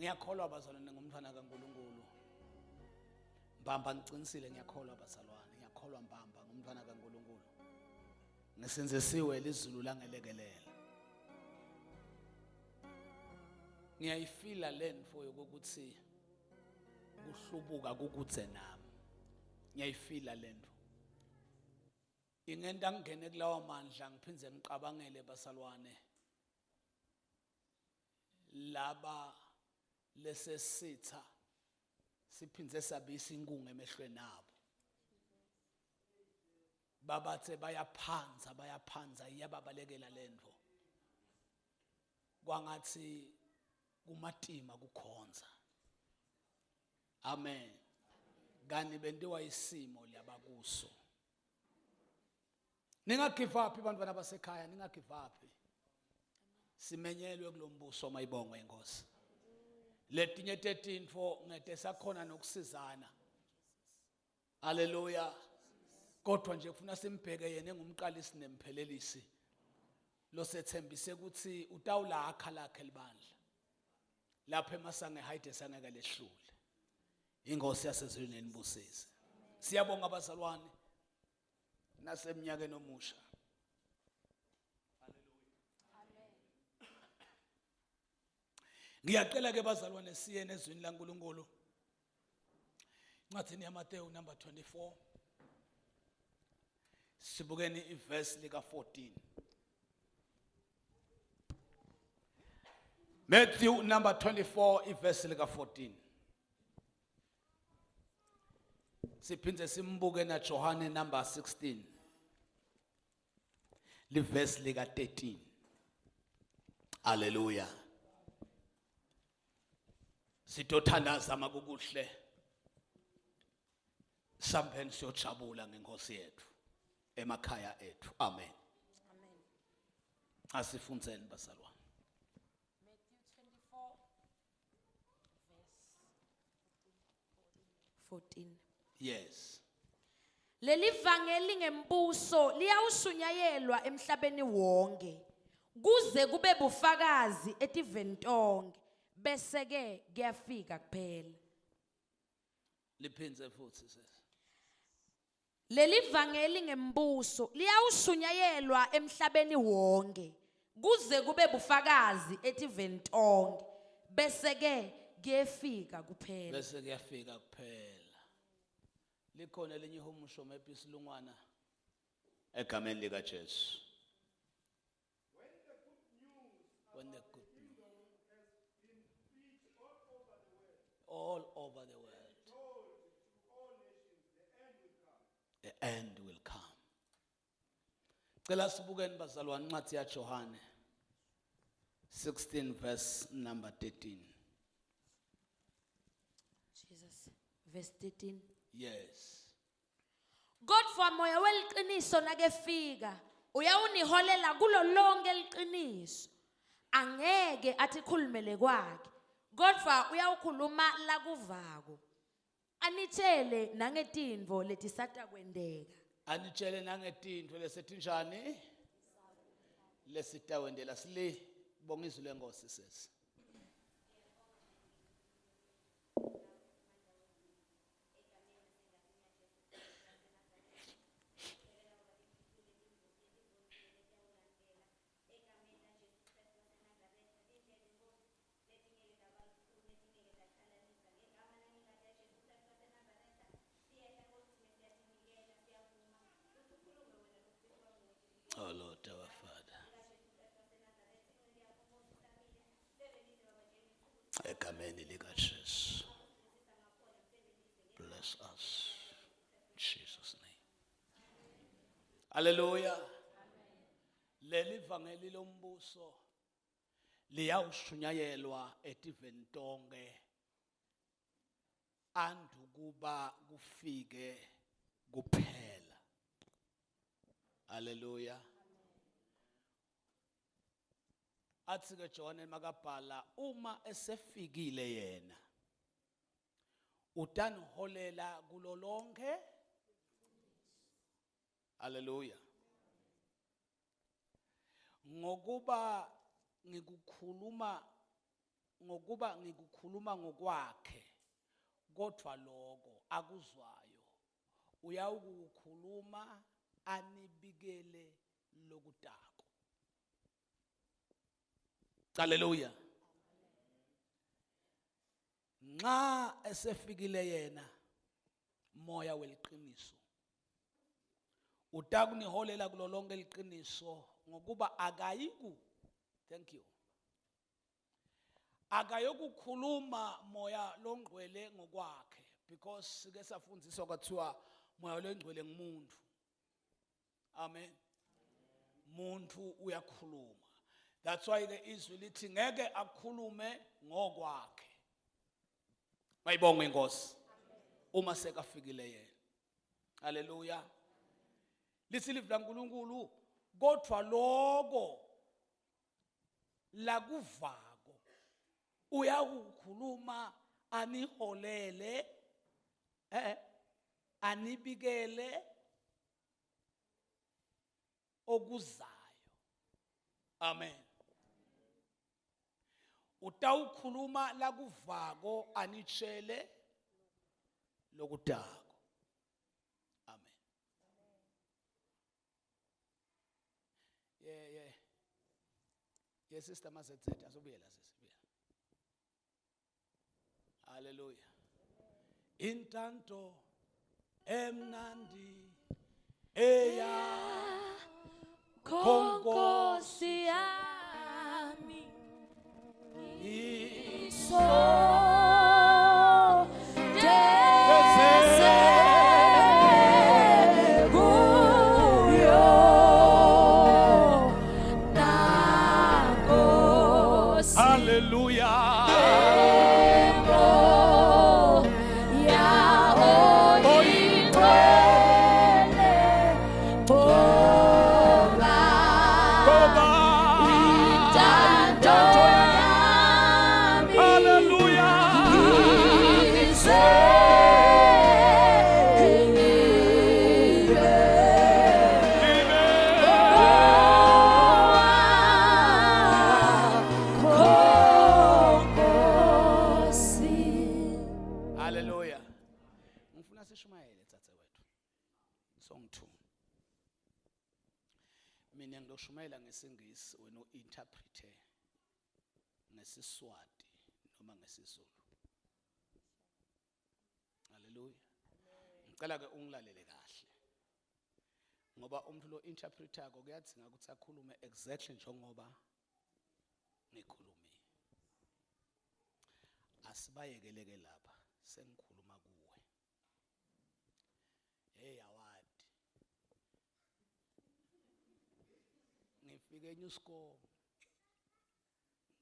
Ngiyakholwa abazalwane ngomntwana kaNkulunkulu. Mbamba ngiqinisile ngiyakholwa abazalwane, ngiyakholwa mbamba ngomntwana kaNkulunkulu. Ngisenzisiwe lizulu langelekelela. Ngiyayifila lento yokuthi kuhlubuka kukudze nami. Ngiyayifila lento. Ingenda ngene kulawa mandla ngiphindze ngiqabangele basalwane. Laba lesesitha siphindze sabisa inkungu emehlweni nabo. Babathe bayaphanza iyababalekela lento. Kwangathi kumatima kukhonza. Amen. Kani bentiwa isimo liyabakuso. Ningagive up bantwana basekhaya, ningagive up. Simenyelwe kulombuso mayibongwe inkosi. Letinye tetintfo ngete sakhona nokusizana. Hallelujah. Kodwa nje kufuna simbheke yena engumqalisi nemphelelisi. Lo sethembise ukuthi utawulakha lakhe libandla. Lapha emasange hayide sangeke lehlule. Inkosi yasezulwini enibusise. Siyabonga abazalwane nasemnyakeni omusha. Ngiyacela ke bazalwane siye nezwini laNkulunkulu. Ncwadini yaMateyu number 24. Sibukeni iverse lika 14. Matthew number 24 iverse lika 14. Siphinde simbuke na Johane number 16. Liverse lika 13. Hallelujah. Sitothandaza makukuhle. Sampeni siyojabula ngenkosi yethu emakhaya ethu. Amen. Amen. Asifundzeni bazalwane. Matthew 24 verse 14. Yes. Livangeli Ngembuso liyawushunyayelwa emhlabeni wonke kuze kube bufakazi etiveni tonke bese ke kuyafika kuphela. Liphindze futhi sesi. Livangeli Ngembuso liyawushunyayelwa emhlabeni wonke kuze kube bufakazi etiveni tonke bese ke kuyafika kuphela. Bese kuyafika kuphela. Likhona lenye ihumusho mepisilungwana egameni lika Jesu. When the good news has been preached all over the world, the end will come. Cela sibukeni bazalwane incwadi ya Johane 16 verse number 13. Jesus, verse 13. Yes. Kodwa moya weliqiniso nakefika uyawuniholela kulo lonke liqiniso. Angeke athi khulumele kwakhe. Kodwa uyawukhuluma la kuvako. Anitshele nangetintfo letisata kwendeka. Anitshele nangetintfo lesetinjani lesitawendela sili bonga izwi lenkosi sesi. Oh Lord, our Father. Egameni lika Jesu. Bless us. In Jesus' name. Hallelujah. Livangeli lombuso liyawushunyayelwa etiveni tonke andukuba kufike kuphela. Hallelujah. Athi ke John makabhala uma esefikile yena utaniholela kulo lonke. Hallelujah. Ngokuba ngikukhuluma ngokwakhe kodwa lokho akuzwayo uyawukukhuluma anibikele lokutako. Hallelujah. Nxa esefikile yena moya weliqiniso utakuniholela kulo lonke liqiniso ngokuba akayiku. Thank you. Akayokukhuluma moya longcwele ngokwakhe because sike safundziswa kwathiwa moya longcwele ngumuntu. Amen. Muntu uyakhuluma. That's why the izwi lithi ngeke akhulume ngokwakhe. Mayibonge inkosi. Uma sekafikile yena. Hallelujah. Lithi ilizwi laNkulunkulu kodwa lokho lakuvako uyakukhuluma aniholele anibikele okuzayo. Amen. Utawukhuluma lakuvako anitshele lokudako. Amen. Yeah. Yes, sister Masethetha asobuyela sisibuya. Hallelujah. Intanto emnandi eya Konkosi yami iso Hallelujah. Mina ngidoshumayela ngesingisi wena uinterprete ngesiswati noma ngesizulu. Hallelujah. Ngicela ke ungilalele kahle. Ngoba umuntu lo interpreter ko kuyadzinga ukuthi akhulume exactly njengoba ngikhulumile. Asibayekeleke lapha sengikhuluma kuwe. Hey awadi. Ngifike eNewscore.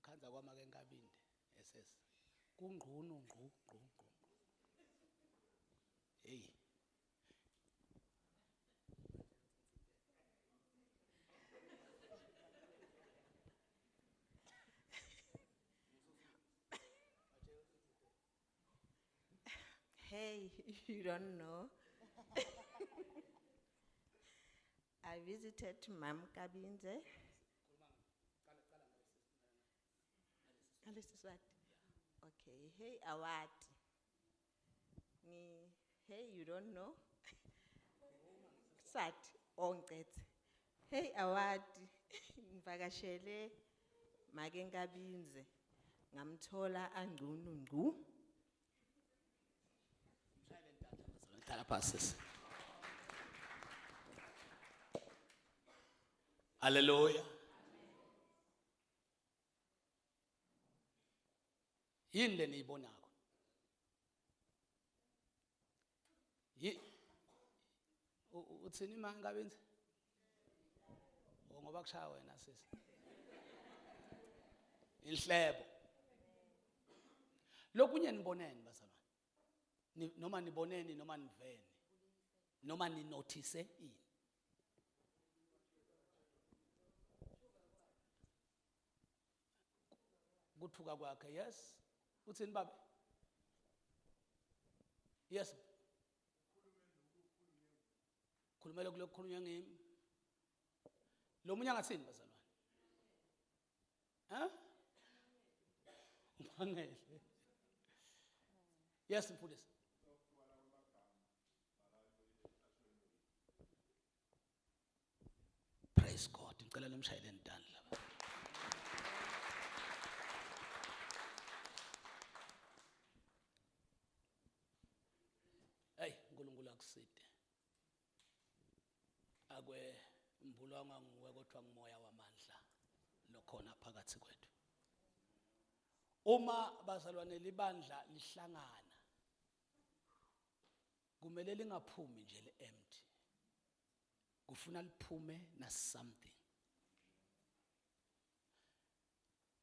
Khanza kwamake enkabinde SS. Kungqunu ngqu. Hey. Hey, you don't know. I visited Mam Kabinze. Okay. Hey, Awad. Hey, you don't know. Sat onqet. Hey, Awad. Ngivakashele make Kabinze. Ngamthola angqunu ngqu. Hallelujah. Yini le niyibonako? Uthini manje Kabinze? Ngoba kushaya wena sisi. Inhlebo. Lokunye niboneni bazalwane. Noma niboneni noma niveni. Noma ni notice ini. Kuthuka kwakhe, yes. Uthini baba? Yes. Khulumela kulokho khulunywa ngimi. Lo munye angathini bazalwane? Ungangele. Yes, mfundisi. Praise God. Ngicela nomshayele entanda lapha. Hey, uNkulunkulu akuside. Akwe mbulwanga nguwe kodwa ngumoya wamandla lokhona phakathi kwethu. Uma bazalwane libandla lihlangana kumele lingaphumi nje le-empty. Kufuna liphume na something.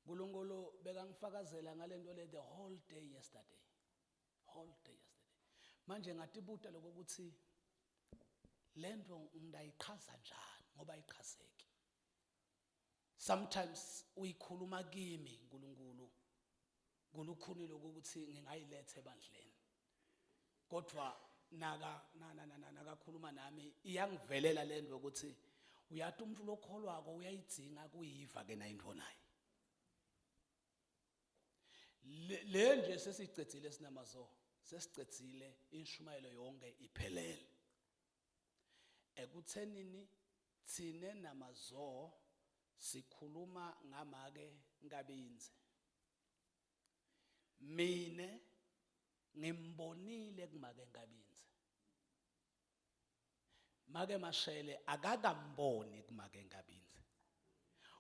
uNkulunkulu bekangifakazela ngalento le the whole day yesterday. Manje ngatibuta lokuthi lento ndayichaza njani ngoba ayichazeki. Sometimes uyikhuluma kimi uNkulunkulu kulukhuni lokuthi ngingayilethe ebandleni. Kodwa nakakhuluma nami iyangivelela lento ukuthi uyathi umuntu lokholwako uyayidzinga kuyiva ke na into naye. Le nje sesicedzile sinamazo, sesicedzile inshumayelo yonke iphelele. Ekuthenini thine namazo sikhuluma ngamake ngabinze. Mine ngimbonile kumake ngabinze. Make mashele akakamboni kumake ngabinze.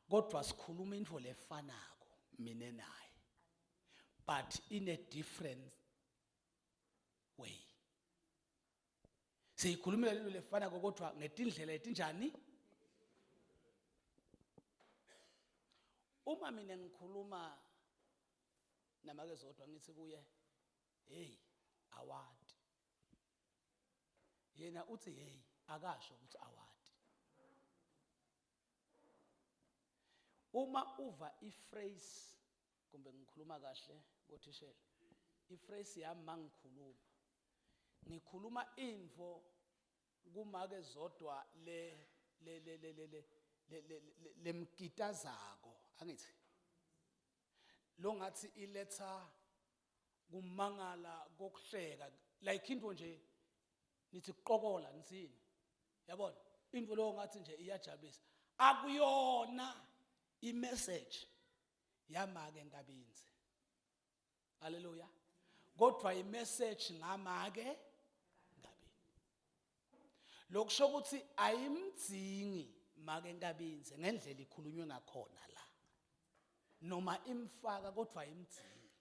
Kodwa sikhuluma into lefanako mine naye. But in a different way. Sikhulumela lelo lefanako kodwa ngetindlela etinjani? Uma mina ngikhuluma namake zodwa ngithi kuye, hey, awadi. Yena uthi hey, akasho ukuthi awadi. Uma uva iphrase kumbe ngikhuluma kahle ngothishela, iphrase yami ngikhuluma info kumake zodwa lemgitazako angithi lo ngathi iletha kumangala kokuhleka like into nje nithi kuqokola nisini yabona into lo ngathi nje iyajabulisa akuyona imessage yamake ngabinze. Haleluya. Kodwa imessage ngamake ngabinze. Lokusho ukuthi ayimdzingi make ngabinze ngendlela ikhulunywe ngakhona la. Noma imfaka kodwa ayimdzingi.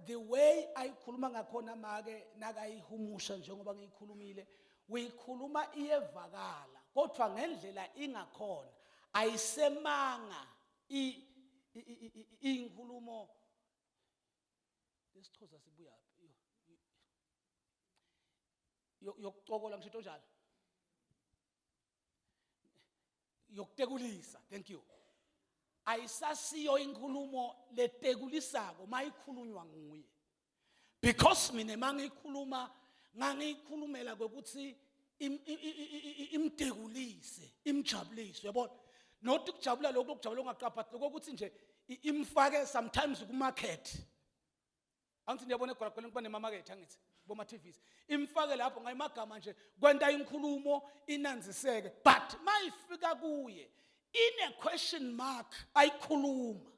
The way ayikhuluma ngakhona make nakayihumusha njengoba ngiyikhulumile, uyikhuluma iyevakala kodwa ngendlela ingakhona ayisemanga inkulumo lesixhosa sibuya yokucokola ngisho njalo yokutekulisa. Thank you. Ayisasiyo inkulumo letekulisako mayikhulunywa nguye, because mina mangikhuluma ngangikhulumela ukuthi imtekulise imjabulise yabona not ukujabula lokho ukujabula ongaqaphathi lokuthi nje imfake sometimes ku market. Angithi ndiyabona egolagoleni kuba nemamarket angithi boma TVs imfake lapho ngayimagama nje kwenta inkulumo inanziseke, but mayifika kuye in a question mark ayikhuluma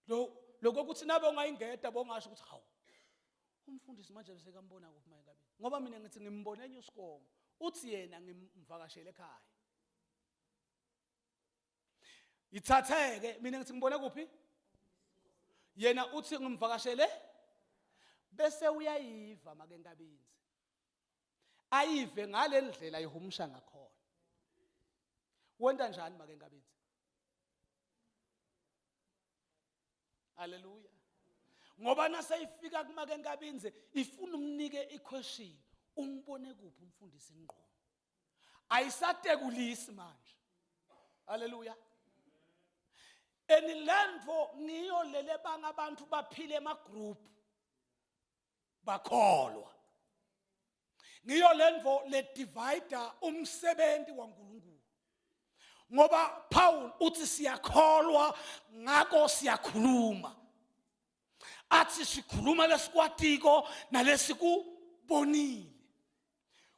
lokho ukuthi nabe ungayingeda bongasho ukuthi hawu umfundisi manje besekambona kuphi manje ngabe ngoba mina ngithi ngimbone enye uSikomo uthi yena ngimvakashele ekhaya ithatheke mina ngithi ngibone kuphi yena uthi ngimvakashele bese uyayiva make ngabinzi ayive ngale ndlela ayihumusha ngakhona. Wenda njani make ngabinzi? Haleluya. Ngoba nasayifika kumake ngabinze ifuna umnike iquestion umbone kuphi umfundisi ingqondo ayisatekulisi manje. Haleluya. Enilandvo ngiyo lele banga abantu baphile emagroup bakholwa ngiyo lendvo le divider umsebenzi waNkulunkulu ngoba Paul uthi siyakholwa ngako siyakhuluma athi sikhuluma lesikwatiko nalesikubonile,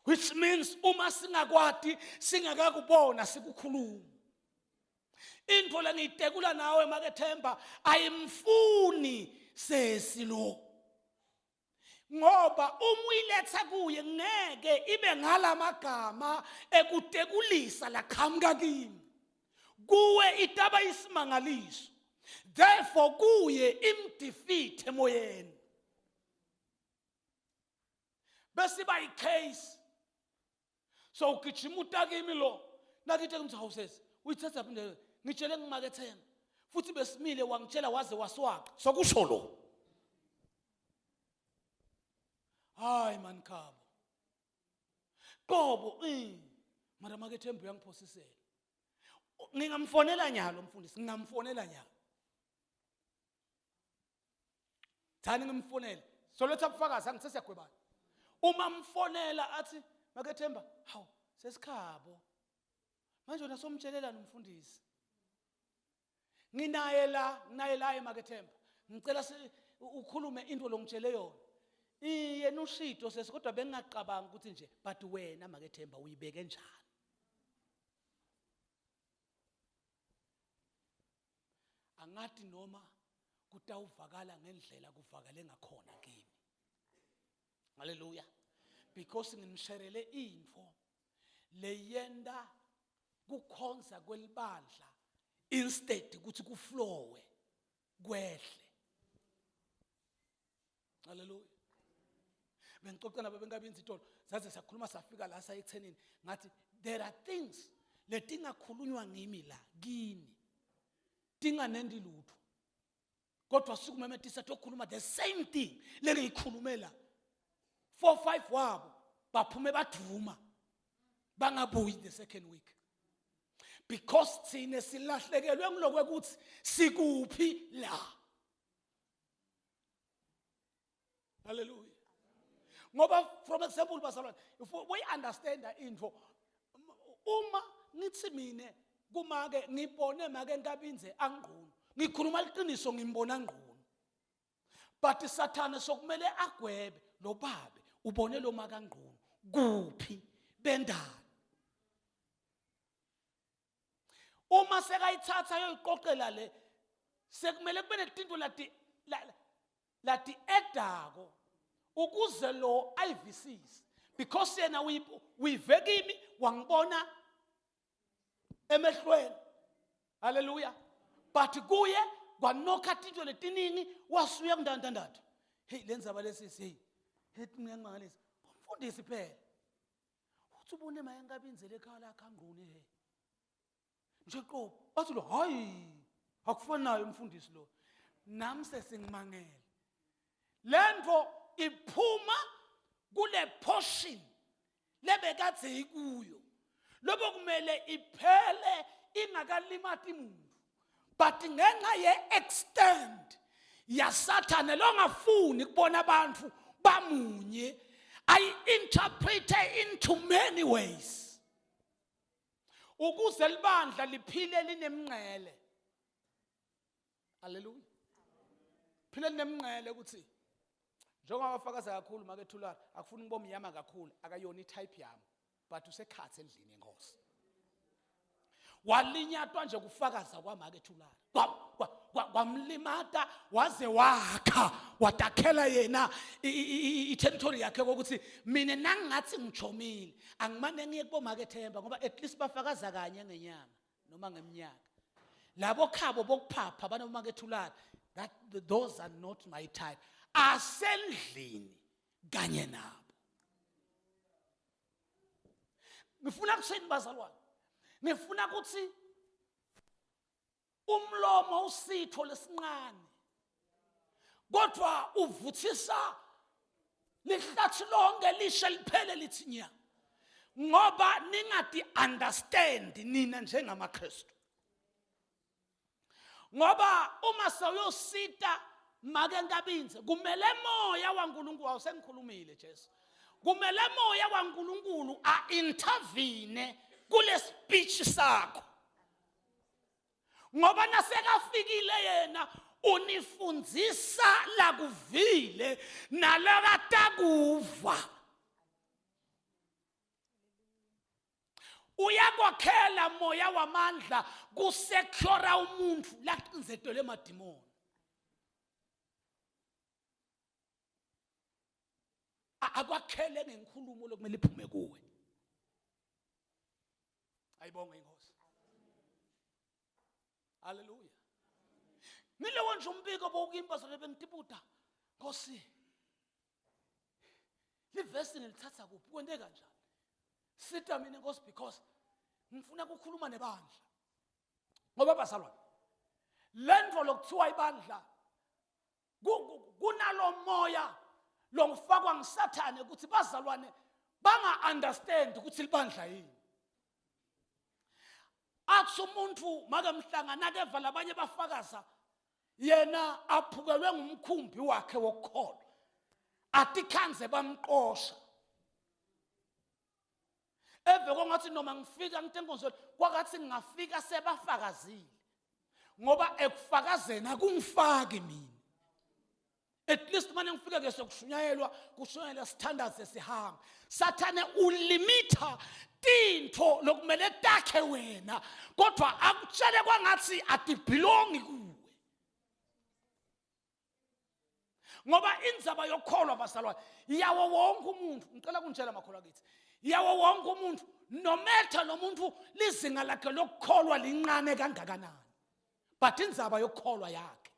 which means uma singakwati singakakubona sikukhuluma. Into lengiyitekula nawe makethemba ayimfuni sesilo ngoba umuyiletha kuye ngeke ibe ngalamagama ekutekulisa laqhamuka kimi kuwe itaba isimangaliso, therefore kuye imdefeat emoyeni bese bayi case so ugijimuta kimi lo nakithe ukuthi hawusesi uyithatha phinde ngitshele ngimakethemba futhi besimile wangitshela waze waswaqa sokusho lo. Hayi man khabo. Qobo mara makethemba uyangiphosisela. Ngingamfonela nyalo mfundisi, ngingamfonela nyalo. Thani ngimfonele. Soletha ubufakazi angisesiyagwebana. Uma mfonela athi makethemba, hawu sesikhabo. Manje wena somtshelelana umfundisi. Nginaye la emakethemba. Ngicela ukhulume into lo ngitshele yona. Yena ushito kodwa bengingaqabanga ukuthi nje but wena makethemba uyibeke njani. Angathi noma kutawuvakala ngendlela kuvakale ngakhona kimi. Hallelujah. Because nginisherele info leyenda kukhonza kwelibandla instead ukuthi kuflowe kwehle. Hallelujah. Bengixoxa nabo bengabinzi itolo saze sakhuluma safika la sayethenini ngathi there are things letingakhulunywa ngimi la kini tinganendi lutho kodwa sikumemethisa tokhuluma the same thing lengiyikhulumela 4-5 wabo baphume baduma bangabuyi the second week because thine silahlekelwe ngilokwe ukuthi sikuphi la. Hallelujah. Ngoba from example bazalwane if we understand that info uma nithi mine kumake ngibone make nkabinze angqunu ngikhuluma liqiniso ngimbona ngqunu but sathane sokumele agwebe lo babe ubone lo maka ngqunu kuphi bendalo uma sekayithatha yoyiqoqela le sekumele kube netinto lati edako ukuze lo ayivisise because yena uyivekimi wangibona emehlweni. Hallelujah. But kuye kwanokha tinto letiningi wasuya kundandandathu. Hey lenza balesisi hey ngiyangimangalisa umfundisi phela uthi ubone mayengabinzele ekhaya lakhe angquni he nje qobo bathi lo hayi akufanayo umfundisi lo nami sesingimangele lento iphuma kule portion lebekade ikuyo lobo kumele iphele ingakalimati umuntu but ngenxa ye extend ya Satan longafuni kubona abantu bamunye I interpret into many ways ukuze libandla liphile linemngcele. Hallelujah. Phile linemngcele ukuthi njengoba bafakaza kakhulu makethulana akufuni ngiboma umnyama kakhulu akayona itype yami but usekhathe endlini enkosi walinyatwa nje kufakaza kwamakethulana kwamlimata waze wakha watakhela yena i-territory yakhe ukuthi mina nangathi ngichomile angimane ngiye kubomakethemba ngoba at least bafakaza kanye ngenyanga noma ngeminyaka labo khabo bokuphapha banomakethulana that those are not my type asendlini kanye nabo. Ngifuna kuseni bazalwane ngifuna ukuthi umlomo usitho lesinqane kodwa uvuthisa lihlathi lonke lishe liphele lithinya ngoba ningadi understand nina njengamaKristu ngoba uma sawuyosita make nkabinze kumele moya waNkulunkulu awusengikhulumile Jesu kumele moya waNkulunkulu intervene kule speech sakho ngoba nasekafikile yena unifundzisa la kuvile nalakatakuva uyakwakhela moya wamandla kusecure umuntu laqinzethelwe emadimoni akwakhele ngenkulumo lokumele iphume kuwe. Ayibonge inkosi. Hallelujah. Nilewo nje umbiko bokuyimba zole bengitibuta Nkosi livesi nilithatha kuphi kwente kanjani sita mina Nkosi because ngifuna ukukhuluma nebandla Ngoba bazalwane, lento lokuthiwa ibandla kunalo moya longifakwa ngisathane ukuthi bazalwane banga understand ukuthi libandla yini. Athi umuntu make mhlangana keva labanye bafakaza yena aphukelwe ngumkhumbi wakhe wokukholwa. Athi khanze bamqosha. Eve kongathi noma ngifika ngitenkonzweni kwakathi ngingafika sebafakazile. Ngoba ekufakazena akungifaki mina. At least manje ngifika ke sokushunyayelwa kushunyayela standards esihamba. Sathane ulimita tinto lokumele takhe wena kodwa akutshele kwangathi atibelongi kuwe. Ngoba indzaba yokholwa basalwane yawo wonke umuntu ngicela kunjela makholwa kithi yawo wonke umuntu nometha nomuntu lizinga lakhe lokukholwa lincane kangakanani but indzaba yokukholwa yakhe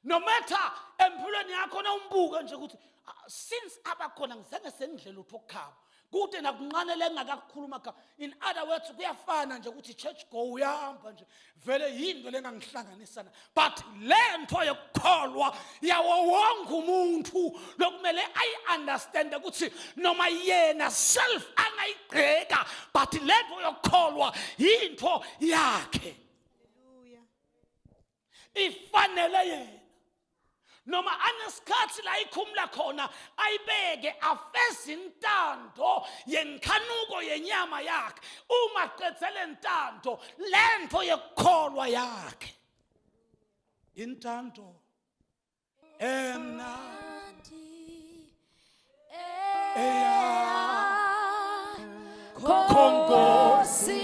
nometha empilweni yakho na umbuka nje ukuthi since abakhona ngizange sengidlela uthokhaba kude nakuncane lengakakhuluma ka in other words kuyafana nje ukuthi church go uyahamba nje vele yinto lengangihlanganisana but lento yokukholwa yawo wonke umuntu lokumele ayi understand ukuthi noma yena self angayigqeka but lento yokukholwa into yakhe. Hallelujah. Ifanele yena noma anesikhathi la ikhumula khona ayibeke afeze intando yenkhanuko yenyama yakhe uma qedzele intando lento yekukholwa yakhe intando Konkosi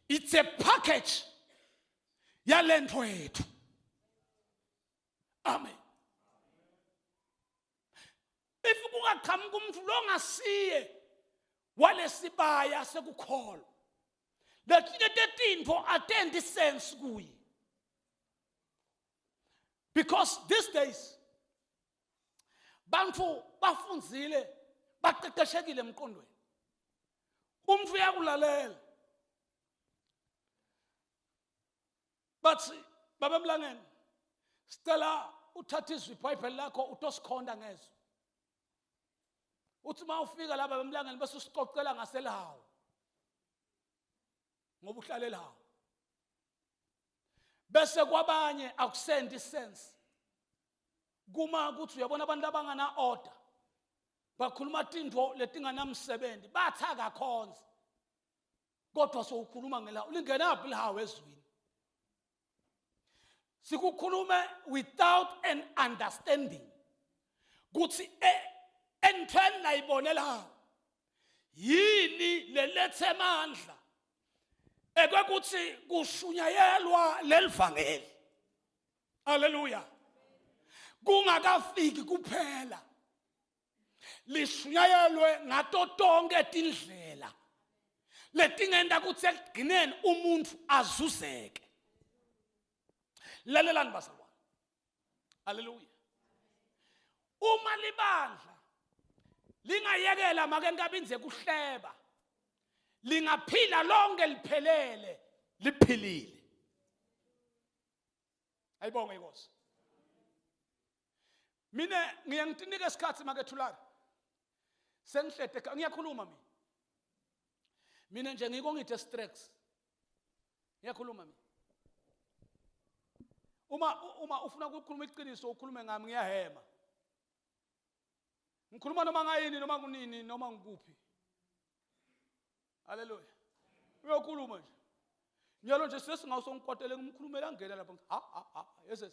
it's a package yalento yethu. Amen. If kungaqhamuka umuntu longasiye walesibaya sekukholwa letinye tetinto atendi sense kuye because these days bantu bafunzile baqeqeshekile emqondweni umuntu uyakulalela bathi baba Mlangeni sicela uthathe izwi iBhayibheli lakho utosikhonda ngezwe uthi mawufika la baba Mlangeni bese usiqoqela ngaselawo ngoba uhlale lawo bese kwabanye akusendi sense kuma ukuthi uyabona abantu abangana order bakhuluma tinto letinganamsebenzi bathaka khonza kodwa sokukhuluma ngela ulingenaphi lawo ezwini sikukhulume without an understanding kuthi entweni nayibonela yini lelethe amandla ekwekuthi kushunyayelwa lelivangeli. Haleluya. Kungakafiki kuphela lishunyayelwe ngato tonke tindlela letingenda ukuthi ekugcineni umuntu azuzeke. Lalelani bazalwane. Haleluya. Uma libandla lingayekela make ngabinze kuhleba lingaphila lonke liphelele liphilile. Ayibonge inkosi. Mina ngiyangitinika isikhathi make thulana. Sengihlede ngiyakhuluma mina nje ngiko ngithe stress. Ngiyakhuluma mina. Uma ufuna ukukhuluma iqiniso ukhulume ngami ngiyahema. Ngikhuluma noma ngayini noma kunini noma ngikuphi. Haleluya. Uyokhuluma nje. Njalo nje sesingawusongikotele ngimkhulumela ngena lapha. Yes.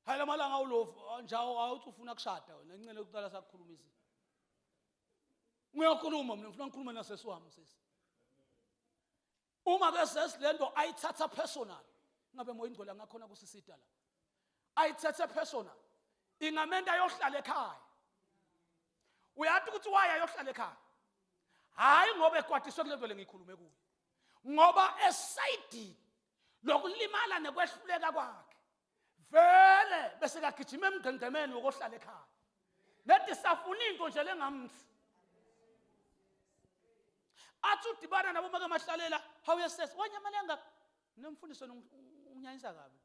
Hayi lamalanga ulofu njalo awuthi ufuna kushada wena incele ukuqala sakukhulumisa. Ngiyokhuluma mina ngifuna ngikhulume nasesi wami sesi. Uma ke sesi lento ayithatha personal. Ngabe moya ingcola ngakhona kusisita la. Ayithatha personal. Ingamenda yohlala ekhaya. Uyathi ukuthi waya yohlala ekhaya. Hayi ngoba ekwatiswe kule nto lengikhulume kuyo. Ngoba esayidi lokulimala nekwehluleka kwakhe. Vele bese kagijima emgqengqemeni wokuhlala ekhaya. Nethi safuna into nje lengamthi. Athi udibana nabo make mahlalela, hawu yesesi, wanyamalenga nomfundiso unyanyisa kabi.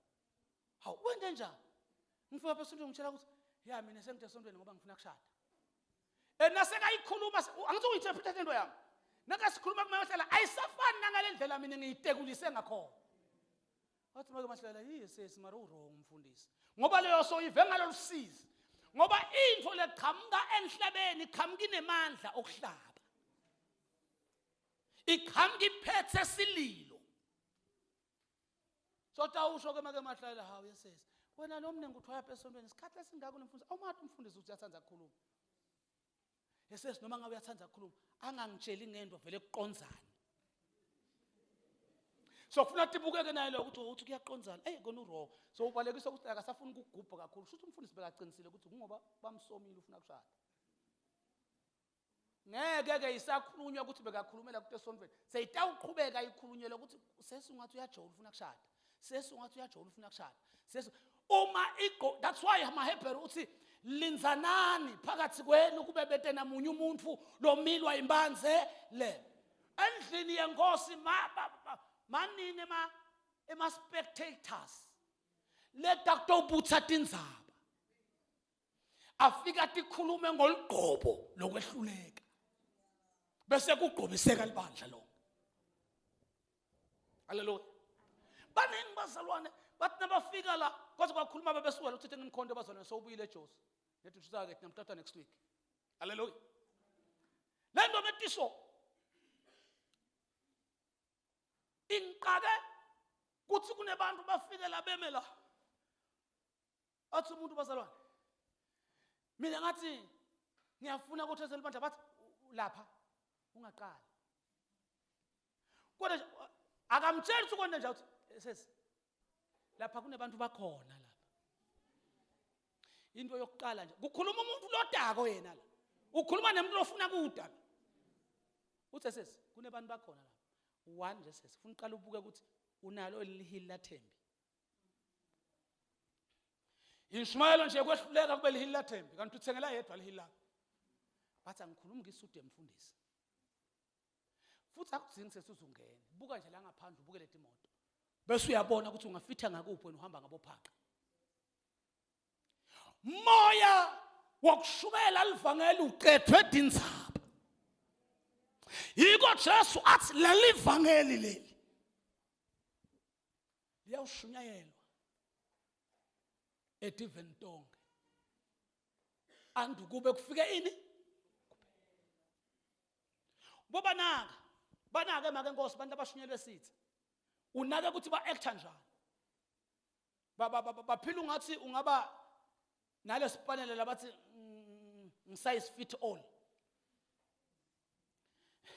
Hawu wende njani? Ngifika phezulu ngitshela ukuthi ya mina sengithe esontweni ngoba ngifuna kushada. Nasekayikhuluma angithi uyinterpret into yami. Naka sikhuluma kumahlala ayisafani nangalendlela mina ngiyitekulise ngakhona. Wathi make mahlala yisesi mara wrong umfundisi. Ngoba leyo so ive ngalolusizi. Ngoba into leqhamuka emhlabeni iqhamuka inemandla okuhlaba. Iqhamuka iphethe sililo. Sotha usho ke make mahlala hawu yesesi. Wena lo mnengi uthi waya esontweni isikhathi esingako lemfundisi. Awumathi umfundisi uthi uyathanda ukukhuluma. Yesesi noma ngabe uyathanda ukukhuluma angangitsheli ngento vele kuqonzana. So kufuna tibukeke naye lo ukuthi kuyaqonzana. Kona wrong. So ubalekisa ukuthi akasafuna ukugubha kakhulu. Futhi umfundisi bekaqinisile ukuthi ngoba bamsomile ufuna kushada. Ngeke ke isakhulunywa ukuthi bekakhulumela kuthi esontweni. Seyitawuqhubeka ikhulunyelwe ukuthi sesi ungathi uyajola ufuna kushada. Sesi ungathi uyajola ufuna kushada. Sesi uma that's why amaHebheru uthi linzanani phakathi kwenu kube bete namunye umuntu lomilwa imbanze le. Endlini yenkosi manini ema spectators. Leta kutobutha tindzaba. Afika tikhulume ngoliqobo lokwehluleka. Bese kugqobiseka libandla lo. Haleluya. Baningi bazalwane bathi nabafika la kwaze kwakhuluma babesuka ukuthi ngimkhonto bazalwane sobuyile eJozi. Nethi tusake namthatha next week. Haleluya. Lento betisho. Inqake kuthi kunebantu bafike la beme la. Athi umuntu bazalwane. Mina ngathi ngiyafuna ukuthi ezelibandla bathi lapha ungaqala. Kodwa akamtshela ukuthi konke nje uthi sesi lapha kunebantu bakhona lapha. Into yokuqala nje kukhuluma umuntu lodako yena la. Ukhuluma nemuntu ofuna kuda. Uthi sesi kunebantu bakhona lapha. One nje sesi ufuna uqala ubuke ukuthi unalo lihili lathembi. Ishumayelo nje kwehluleka kube lihili lathembi kanti uthengela yedwa lihili lakho. Bathi angikhulumi ngisudi emfundisi. Futhi akudzingi sesuzungena. Buka nje la ngaphandle ubuke leti moto. Bese uyabona ukuthi ungafitha ngakuphi wena uhamba ngabophaqa. Moya wokushumela livangeli uqedwe dindzaba. Yiko Jesu athi lalivangeli leli liyawushunyayelwa eDiventong. Andu kube kufike ini? Banaka make Nkosi bantu abashunyelwe sithi. Unake ukuthi ba-acta njani. Baphila ungathi ungaba nalesipanele labathi size fit all.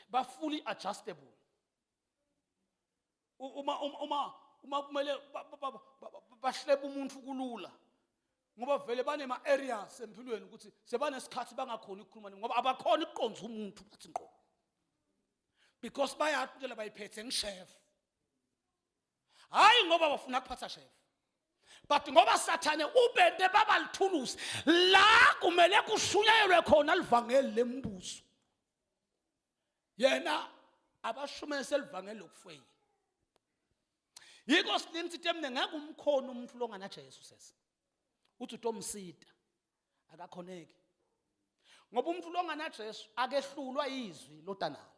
Ba fully adjustable. Uma kumele bahleba umuntu kulula. Ngoba vele banema areas empilweni ukuthi sebanesikhathi bangakhona ukukhuluma ngoba abakhona iqonza umuntu bathi ngqo. Because bayathi nje bayiphethe ngchef. Hayi ngoba bafuna kuphatha chef. But ngoba Sathane ubende babalithulusi la kumele kushunyayelwe khona livangeli lembuso. Yena abashumese livangeli lokufeyila. Yiko silinthi temne ngeke umkhono umuntu longana Jesu sesi. Uthi utomsida akakhoneke. Ngoba umuntu longana Jesu akehlulwa izwi lotanalo.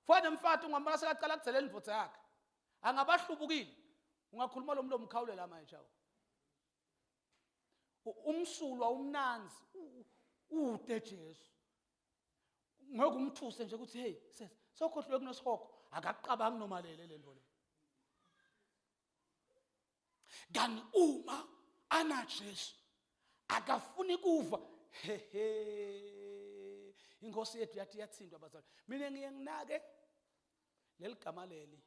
Fana mfati ngomara sekaqala kudzela indvodza yakhe. Angabahlubukile. Ungakhuluma lo mlomo khawule la manje chawo. Umsulwa umnanzi ude Jesu. Ngeke umthuse nje ukuthi hey sokhohlwe kunosihoko akakuqabangi nomalele lento le. Kanti uma ana Jesu akafuni kuva inkosi yethu yathi yathindwa bazali. Mina ngiye nginake leligama leli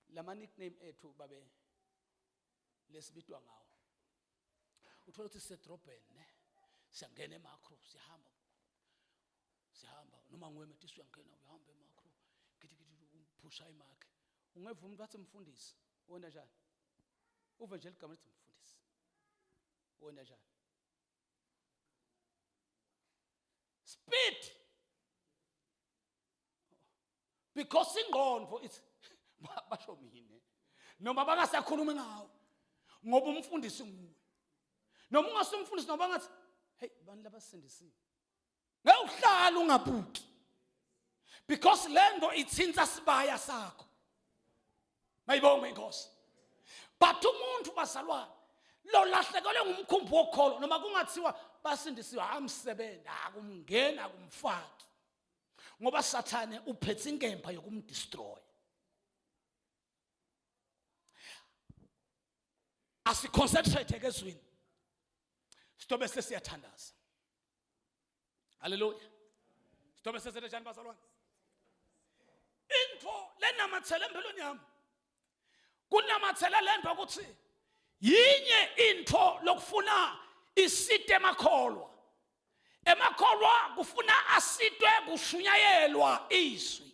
lama nickname ethu babe lesibitwa ngawo. Uthola ukuthi sisedrobheni ne siyangena emakro sihamba noma ngweme siyangena uyahamba emakro githi uphusha imakhe ungeva umuntu wathi mfundisi wona njani uve nje ligama lithi mfundisi wona njani speed because ingqondo ithi basho mina noma bangasakhulumi ngawo ngoba umfundisi nguwe noma ungasumfundisi noma ngathi hey bani labasindisiwe ngewuhlala ungabuki because lento ithinta sibaya sakho mayibonge inkosi but umuntu basalwana lo lahlekelwe ngumkhumbi wokholo noma kungathiwa basindisiwe amsebenza akumngena kumfaki ngoba sathane uphethe inkempa yokumdestroy. Asiconcentrate ezweni sitobe sesiyathandaza. Hallelujah. Sitobe sesele njani bazalwane? Into lenamathele empilweni yami kunamathele lento ukuthi yinye into lokufuna isite emakholwa kufuna asitwe kushunyayelwa izwi.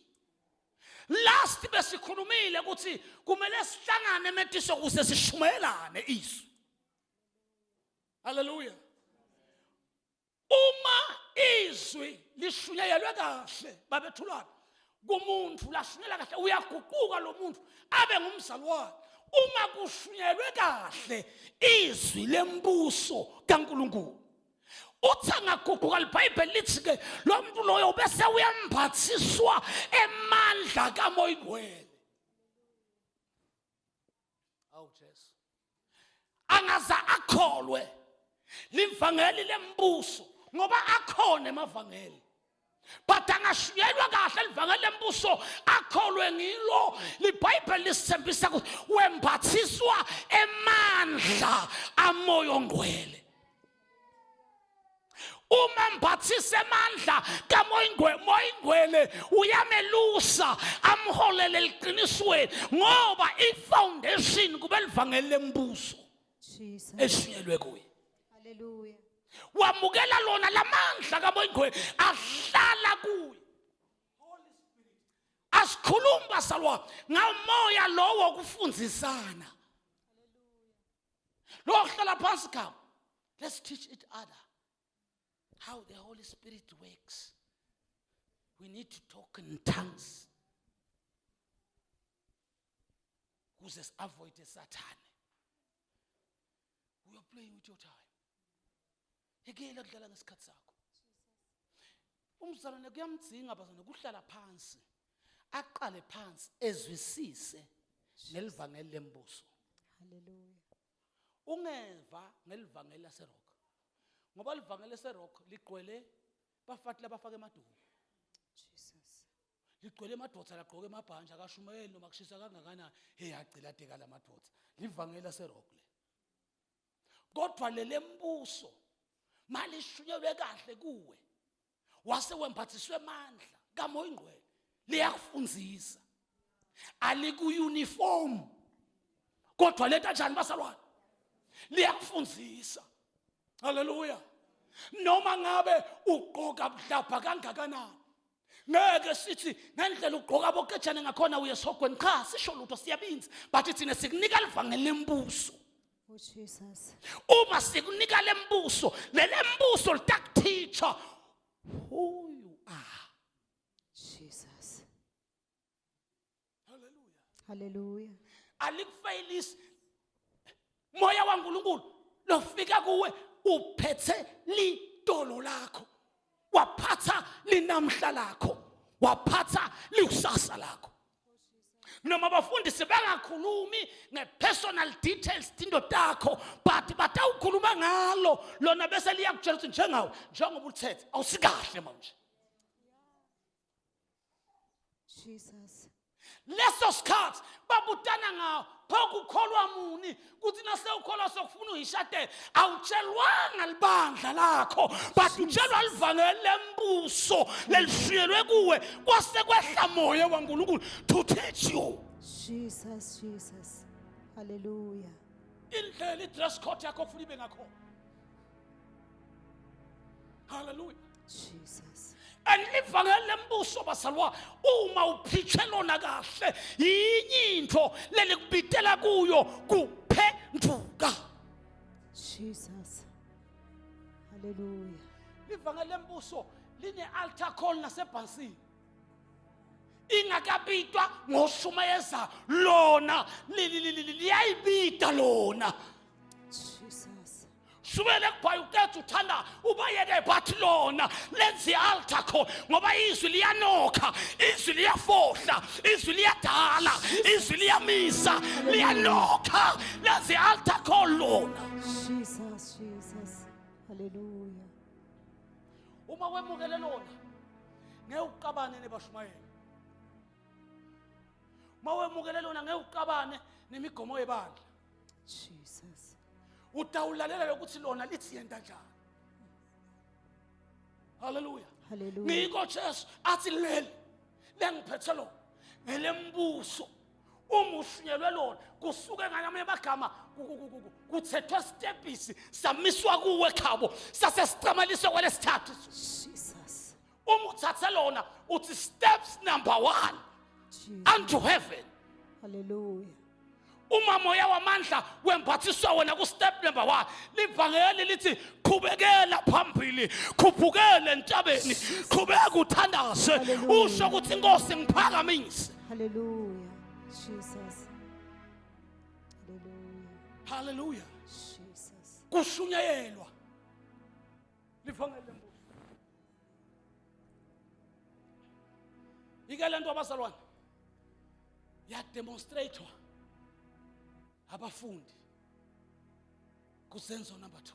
Last besikhulumile ukuthi kumele sihlangane metiso kuze sishumayelane izwi. Hallelujah. Uma izwi lishunyayelwe kahle babethulana kumuntu lashunyela kahle uyaguquka lo muntu abe ngumzalwane. Uma kushunyelwe kahle izwi lembuso kaNkulunkulu uthanga guquka iBhayibheli lithi ke lo muntu loyo bese uyambathiswa emandla kaMoya Ngcwele. Awu Jesu angaza akholwe livangeli lembuso ngoba akhona emavangeli but angashiyelwa kahle livangeli lembuso akholwe ngilo iBhayibheli lisithembisa ukuthi wembathiswa emandla aMoya Ngcwele. Uma mbathise amandla kaMoya Ngcwele uyamelusa amholele liqinisweni ngoba ifoundation kube livangeli lembuso Jesus. eshinyelwe kuye. Hallelujah. Wamukela lona lamandla kaMoya Ngcwele ahlala kuye. Holy Spirit asikhuluma salwa ngamoya lowo kufundzisana. Lo hlala phansi khama. Let's teach each other how the Holy Spirit works. We need to talk in tongues. Kuze avoid Satan. We are playing with your time. Ekela kudlala ngesikhathi sakho. Umzalwane kuyamdzinga bazana kuhlala phansi. Aqale phansi ezwisise ngelivangeli lembuso. Hallelujah. Ungeva ngelivangeli laseRock. Ngoba livangeli laseRock ligcwele bafati labafaka emaduku. Jesus. Ligcwele emadodza lagqoke emabhanje akashumayeli noma kushisa kangakana hey agcila deka lamadodza. Livangeli laseRock le. Kodwa lembuso mali shunyelwe kahle kuwe. Wase wemphathiswe amandla kaMoya Ngcwele liyakufundzisa. Aliku uniform. Kodwa leta njani basalwane? Liyakufundzisa. Hallelujah. Noma ngabe ugqoka mhlapha kangakanani. Ngeke sithi ngendlela ugqoka boketshane ngakhona uyesogweni cha sisho lutho siyabinza but ithina sikunika livangeli lembuso. Oh Jesus. Uma sikunika lembuso lelembuso litakuteacher who you are. Jesus. Hallelujah. Hallelujah. Alikufayilisi moya waNkulunkulu lofika kuwe uphethe lidolo lakho waphatha linamhla lakho waphatha likusasa lakho. noma abafundisi bangakhulumi ngepersonal details tindo takho but batawukhuluma ngalo lona bese liyakutshela ukuthi njengoba uthethe awusikahle manje. Jesus. Leso sikhathi babutana ngawo phokukholwa muni kuthi nasewukholwa sokufuna uyishade awutshelwanga libandla lakho but utshelwa livangeli lembuso lelishiyelwe kuwe kwase kwehla moya waNkulunkulu to teach you. Jesus, Jesus. Hallelujah. Indlela i-dress code yakho ofuna ibe ngakhona. Hallelujah. Jesus. And livangeli lembuso basalwa uma uphitshe lona kahle yinye into lelikubitela kuyo kuphenduka. Jesus. Hallelujah. Livangeli lembuso line altar call nasebhansini. Ingakabitwa ngoshumayeza lona liyayibita lona. Jesus. Shumele kubhayi ukethe uthanda ubayeke bathi lona lenze altar call ngoba izwi liyanokha, izwi liyafohla, izwi liyadala, izwi liyamisa, liyanokha, lenze altar call lona. Jesus, Jesus. Hallelujah. Uma wemukele lona ngeke uqabane nebashumayeli. Uma wemukele lona ngeke uqabane nemigomo yebandla. Jesus. Utawulalela lokuthi lona lithi yenta njani. Hallelujah. Hallelujah. Ngiko Jesu athi leli lengiphethe lo ngelembuso uma ushunyelwe lona kusuke ngamanye amagama kuthethwe stepisi samiswa kuwe khabo sase sicamaliswe kwelesithathu. Jesus. Uma uthathe lona uthi steps number 1 Jesus. unto heaven. Hallelujah. Uma moya wamandla wembathiswa wena ku step number 1 livangeli lithi qhubekela phambili khuphukele entabeni qhubeka uthandaze usho ukuthi inkosi ngiphakamise. Hallelujah. Jesus. Hallelujah. Hallelujah. Jesus. Kushunyayelwa livangeli lembuso. Ike lento abazalwane ya demonstrator abafundi kusenzo number 2.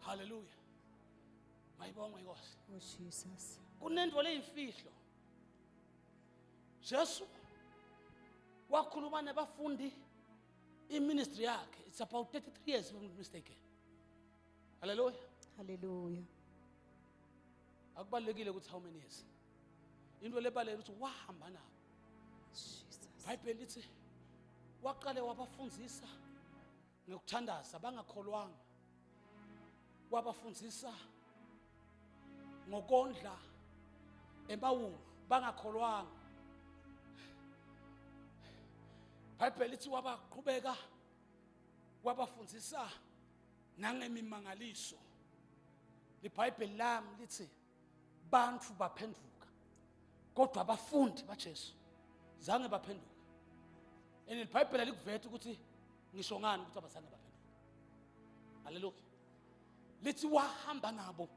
Hallelujah. Mayibonge inkosi. Oh, Jesus. Kunento leyimfihlo. Jesu wakhuluma nabafundi iministry yakhe. It's about 33 years if I'm not mistaken. Hallelujah. Hallelujah. Akubalekile ukuthi how many years. Into lebaleka ukuthi wahamba nabo. Jesus. Bible lithi waqale wabafundzisa ngokuthandaza bangakholwanga. Wabafundzisa ngokondla embawulu bangakholwanga. Bible lithi wabaqhubeka wabafundzisa nangemimangaliso. IBhayibheli lami lithi bantu baphenduka kodwa abafundi baJesu zange baphenduka. And iBhayibheli likuveta ukuthi ngisho ngani ukuthi abazange baphenduka. Hallelujah. Lithi wahamba nabo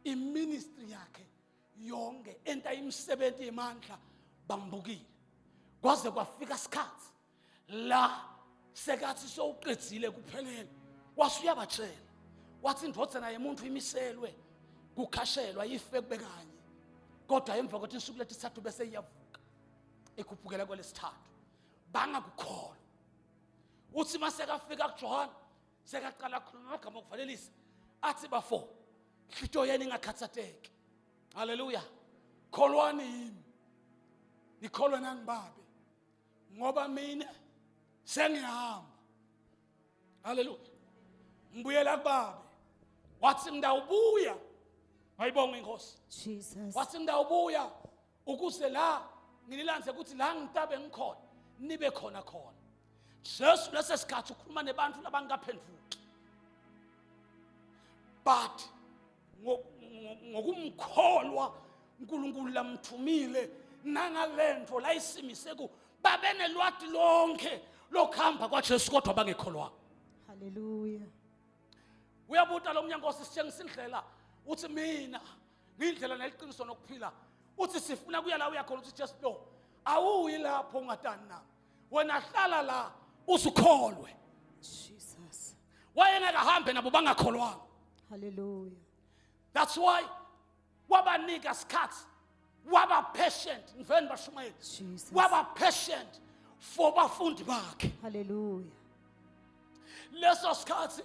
iministry yakhe yonke enta imisebenzi yemandla bambukile. Kwaze kwafika isikhathi la sekathi sowuqedzile kuphelele. Wasuyabatshela. Wathi indodana yemuntu imiselwe kukhashelwa ife kube kanye. Kodwa emva kokuthi insuku lesithathu bese iyavuka. Ekhuphukela kwelesithathu. Bangakukholwa. Uthi mase kafika kuJohana sekaqala ukukhuluma amagama okuvalelisa athi bafo inhlito yenu ingakhathateki. Hallelujah. Kholwani yimi. Nikholwe nangibabe. Ngoba mina sengihamba. Hallelujah. Ngibuyela kubabe. Wathi ngidawubuya. Ayibonge inkosi. Jesus. Wathi ngidawubuya ukuze la nginilanze ukuthi la ngitabe ngikhona nibe khona khona. Jesu lesesikhathi ukhuluma nebantu labangaphenduki. But ngokumkholwa uNkulunkulu lamthumile nangalento la isimise ku babenelwati lonke lokhamba kwaJesu kodwa bangekholwa. Hallelujah. Uyabuta lo mnyangosi sitshengisa indlela uthi mina ngindlela neliqiniso nokuphila uthi sifuna kuya la uyakhona uthi just no awuyi lapho ungatani nami wena hlala la usukholwe Jesus. wayengeke ahambe nabo bangakholwanga. Hallelujah. That's why wabanika isikhathi waba patient ngiveni bashumayeli Jesus. waba patient for bafundi bakhe. Hallelujah. Leso sikhathi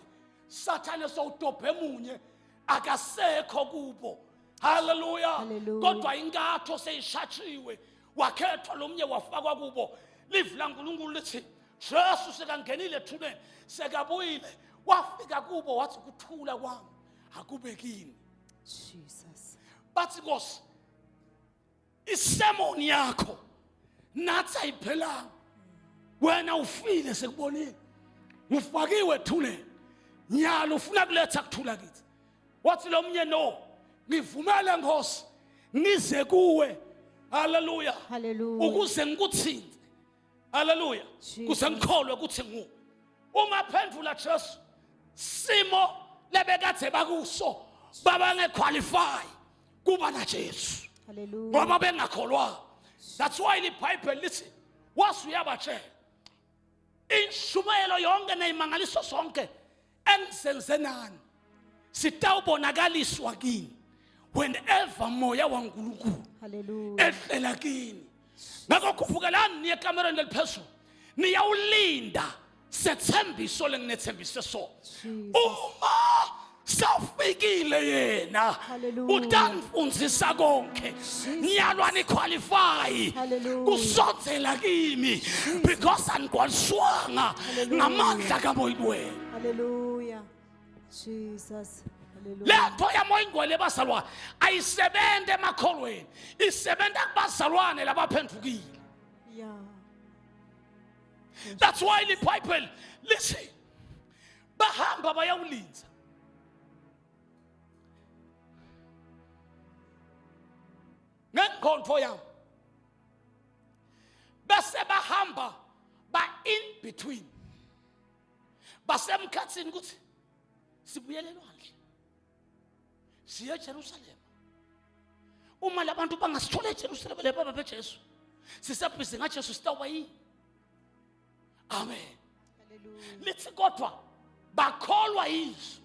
sathane sowudobhe emunye akasekho kubo. Hallelujah. Hallelujah. Kodwa inkatho seyishatshiwe wakhethwa lomnye wafakwa kubo. Live laNkulunkulu lithi Jesu sekangenile ethuneni sekabuyile wafika kubo wathi kuthula kwami akube kini. Jesus. Bathi Nkosi isemoni yakho nathi ayiphelanga wena ufile sekubonile ufakiwe ethuneni nyalo ufuna kuletha kuthula kithi. Wathi lo mnye no ngivumele Nkosi ngize kuwe. Hallelujah. Hallelujah. Ukuze ngikuthinte. Hallelujah. Jesus. Kuze ngikholwe ukuthi ngu. Uma phendula Jesu simo lebekade bakuso baba ngequalify kuba na Jesu. Hallelujah. Ngoba bengakholwa. That's why iBhayibheli lithi wasuyabachela inshumayelo yonke neyimangaliso sonke engisenze nani sitawubonakaliswa kini whenever moya waNkulunkulu Hallelujah. ehlela kini. Ngakho khuphukelani niye ekamereni eliphezulu niyawulinda sethembiso lenginethembise so. Jesus. Uma sawufikile yena Hallelujah. utanifundisa konke niyalwa niqualify Hallelujah. kusondzela kimi because anigwaliswanga ngamandla kamoya wenu. Hallelujah. Jesus. Hallelujah. Lento yamoya ingcwele bazalwane ayisebende emakholweni isebenda kubazalwane labaphendukile. Yeah. That's why iBhayibheli lithi bahamba bayawulinza ngenkonto yami bese bahamba ba in between basemkhathini ukuthi sibuyele elwandle siye eJerusalema. Uma labantu bangasithola eJerusalema lebaba beJesu sisebhizi ngaJesu sitawuba yini. Amen. Hallelujah. Lithi kodwa bakholwa izwi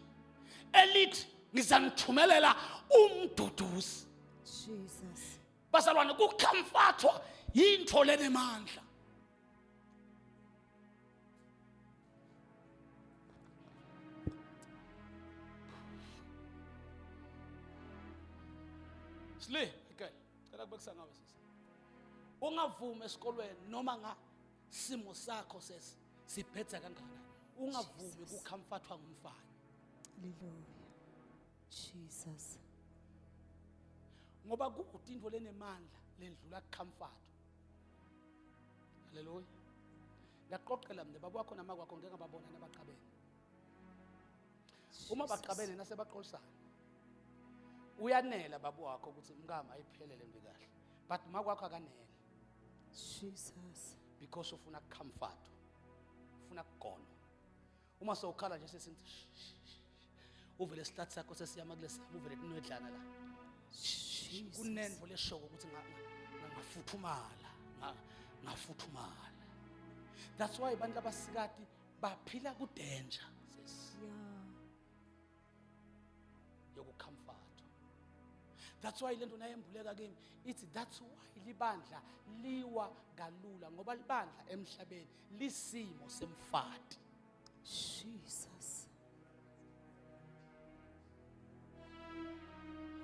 elithi ngizanithumelela umduduzi. Jesus. Bazalwane kucomfortwa yinto lenemandla. Sile okay cela kubekisa ngawe sisi. Ungavumi esikolweni noma nga simo sakho siphethe kangakanani. Ungavumi kucomfortwa ngumfana. Hallelujah. Jesus. Ngoba kuutinto lenemandla lendlula comfort. Hallelujah. Ngaqoqela mne baba wakho nama kwakho ngeke ngababona nabaqabene. Uma baqabene nase baqolisana. Uyanela baba wakho ukuthi mngama ayiphelele mbi kahle. But makwakho akanele Jesus. because ufuna comfort. Ufuna kugono. Uma sowukhala nje sesithi uvele isihlathi sakho sesiyama kulesimo uvele kunwedlana la. Kunenvo leshoko ukuthi ngafuthumala. That's why abantu abasikati baphila ku danger Yeah. yokucomfort. That's why lento nayembuleka kimi ithi that's why libandla liwa kalula ngoba libandla emhlabeni lisimo semfati. Jesus.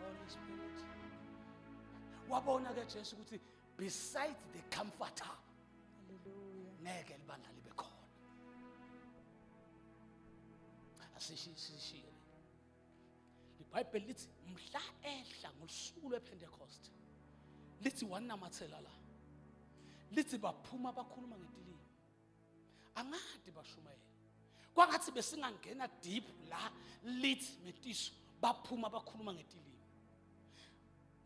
Holy Spirit. Wabona ke Jesu ukuthi besides the comforter Hallelujah. ngeke libandla libe khona. Asishiye. iBhayibheli lithi mhla ehla ngosuku lwePentecost lithi wanamathela la. Lithi baphuma bakhuluma ngetilimi. Angadi bashumayela. Kwangathi besingangena deep la lithi metiso baphuma bakhuluma ngetilimi.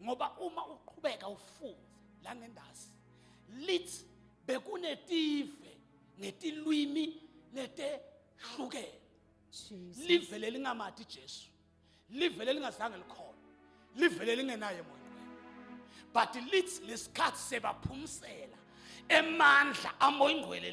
Ngoba uma uqhubeka ufunze la ngendazi lithi bekunetive ngetilwimi letehlukene. Jesus. Livele lingamathi Jesu. Livele lingazange likhona. Livele lingenaye emoyeni. but lithi lesikhathi sebaphumsela emandla amoyingcwele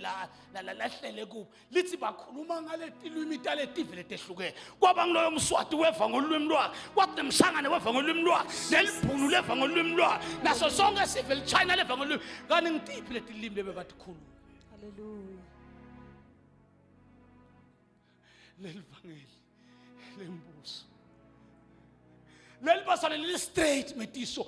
lahlele kubo lithi bakhuluma ngale tilwimi taletive letehlukene kwaba ngiloyo mswati weva ngolwimi lwakhe kwathi nemshangane weva ngolwimi lwakhe nelibhunu leva ngolwimi lwakhe naso sonke sive liChina leva ngolwimi kani ngitiphi letilimi lebebathkhuluma. Hallelujah. Livangeli Ngembuso lelibasana leli-statement iso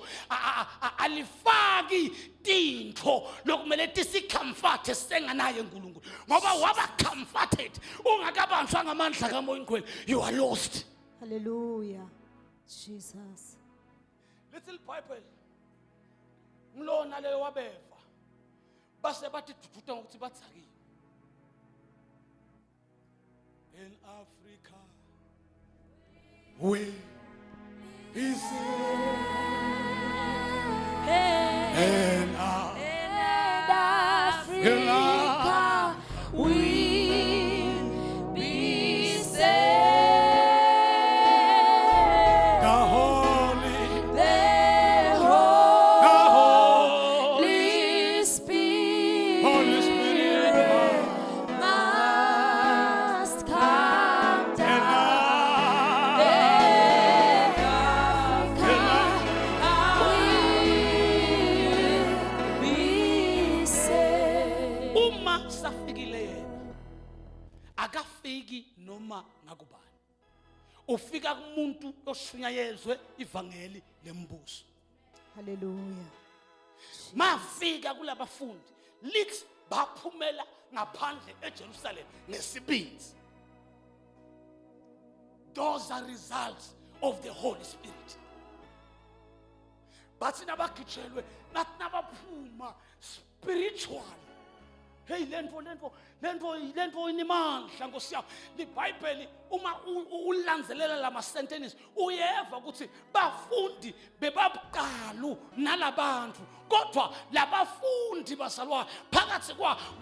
alifaki tintfo lokumele tisikhamfathe senganaye uNkulunkulu ngoba waba comforted ungakabanjwa ngamandla kamoyingcwele you are lost. Hallelujah. Jesus. Little Bible ngilona leyo wabeva base bathi dududa ngokuthi bathakile in Africa we is In Africa, we'll be saved. the Holy The Holy Spirit must come down. In Africa, we'll be saved. uma safikile yena akafiki noma ngakubani ufika kumuntu oshunyayezwe ivangeli lembuso Hallelujah. mafika kulabafundi lithi baphumela ngaphandle eJerusalem ngesibindi. Those are results of the Holy Spirit. Bathi nabagitshelwe nathi nabaphuma spiritual. Hey lento inimandla Nkosi yami. LiBhayibheli uma ulanzelela lama sentences uyeva ukuthi bafundi bebabuqalu nalabantu kodwa labafundi basalwa phakathi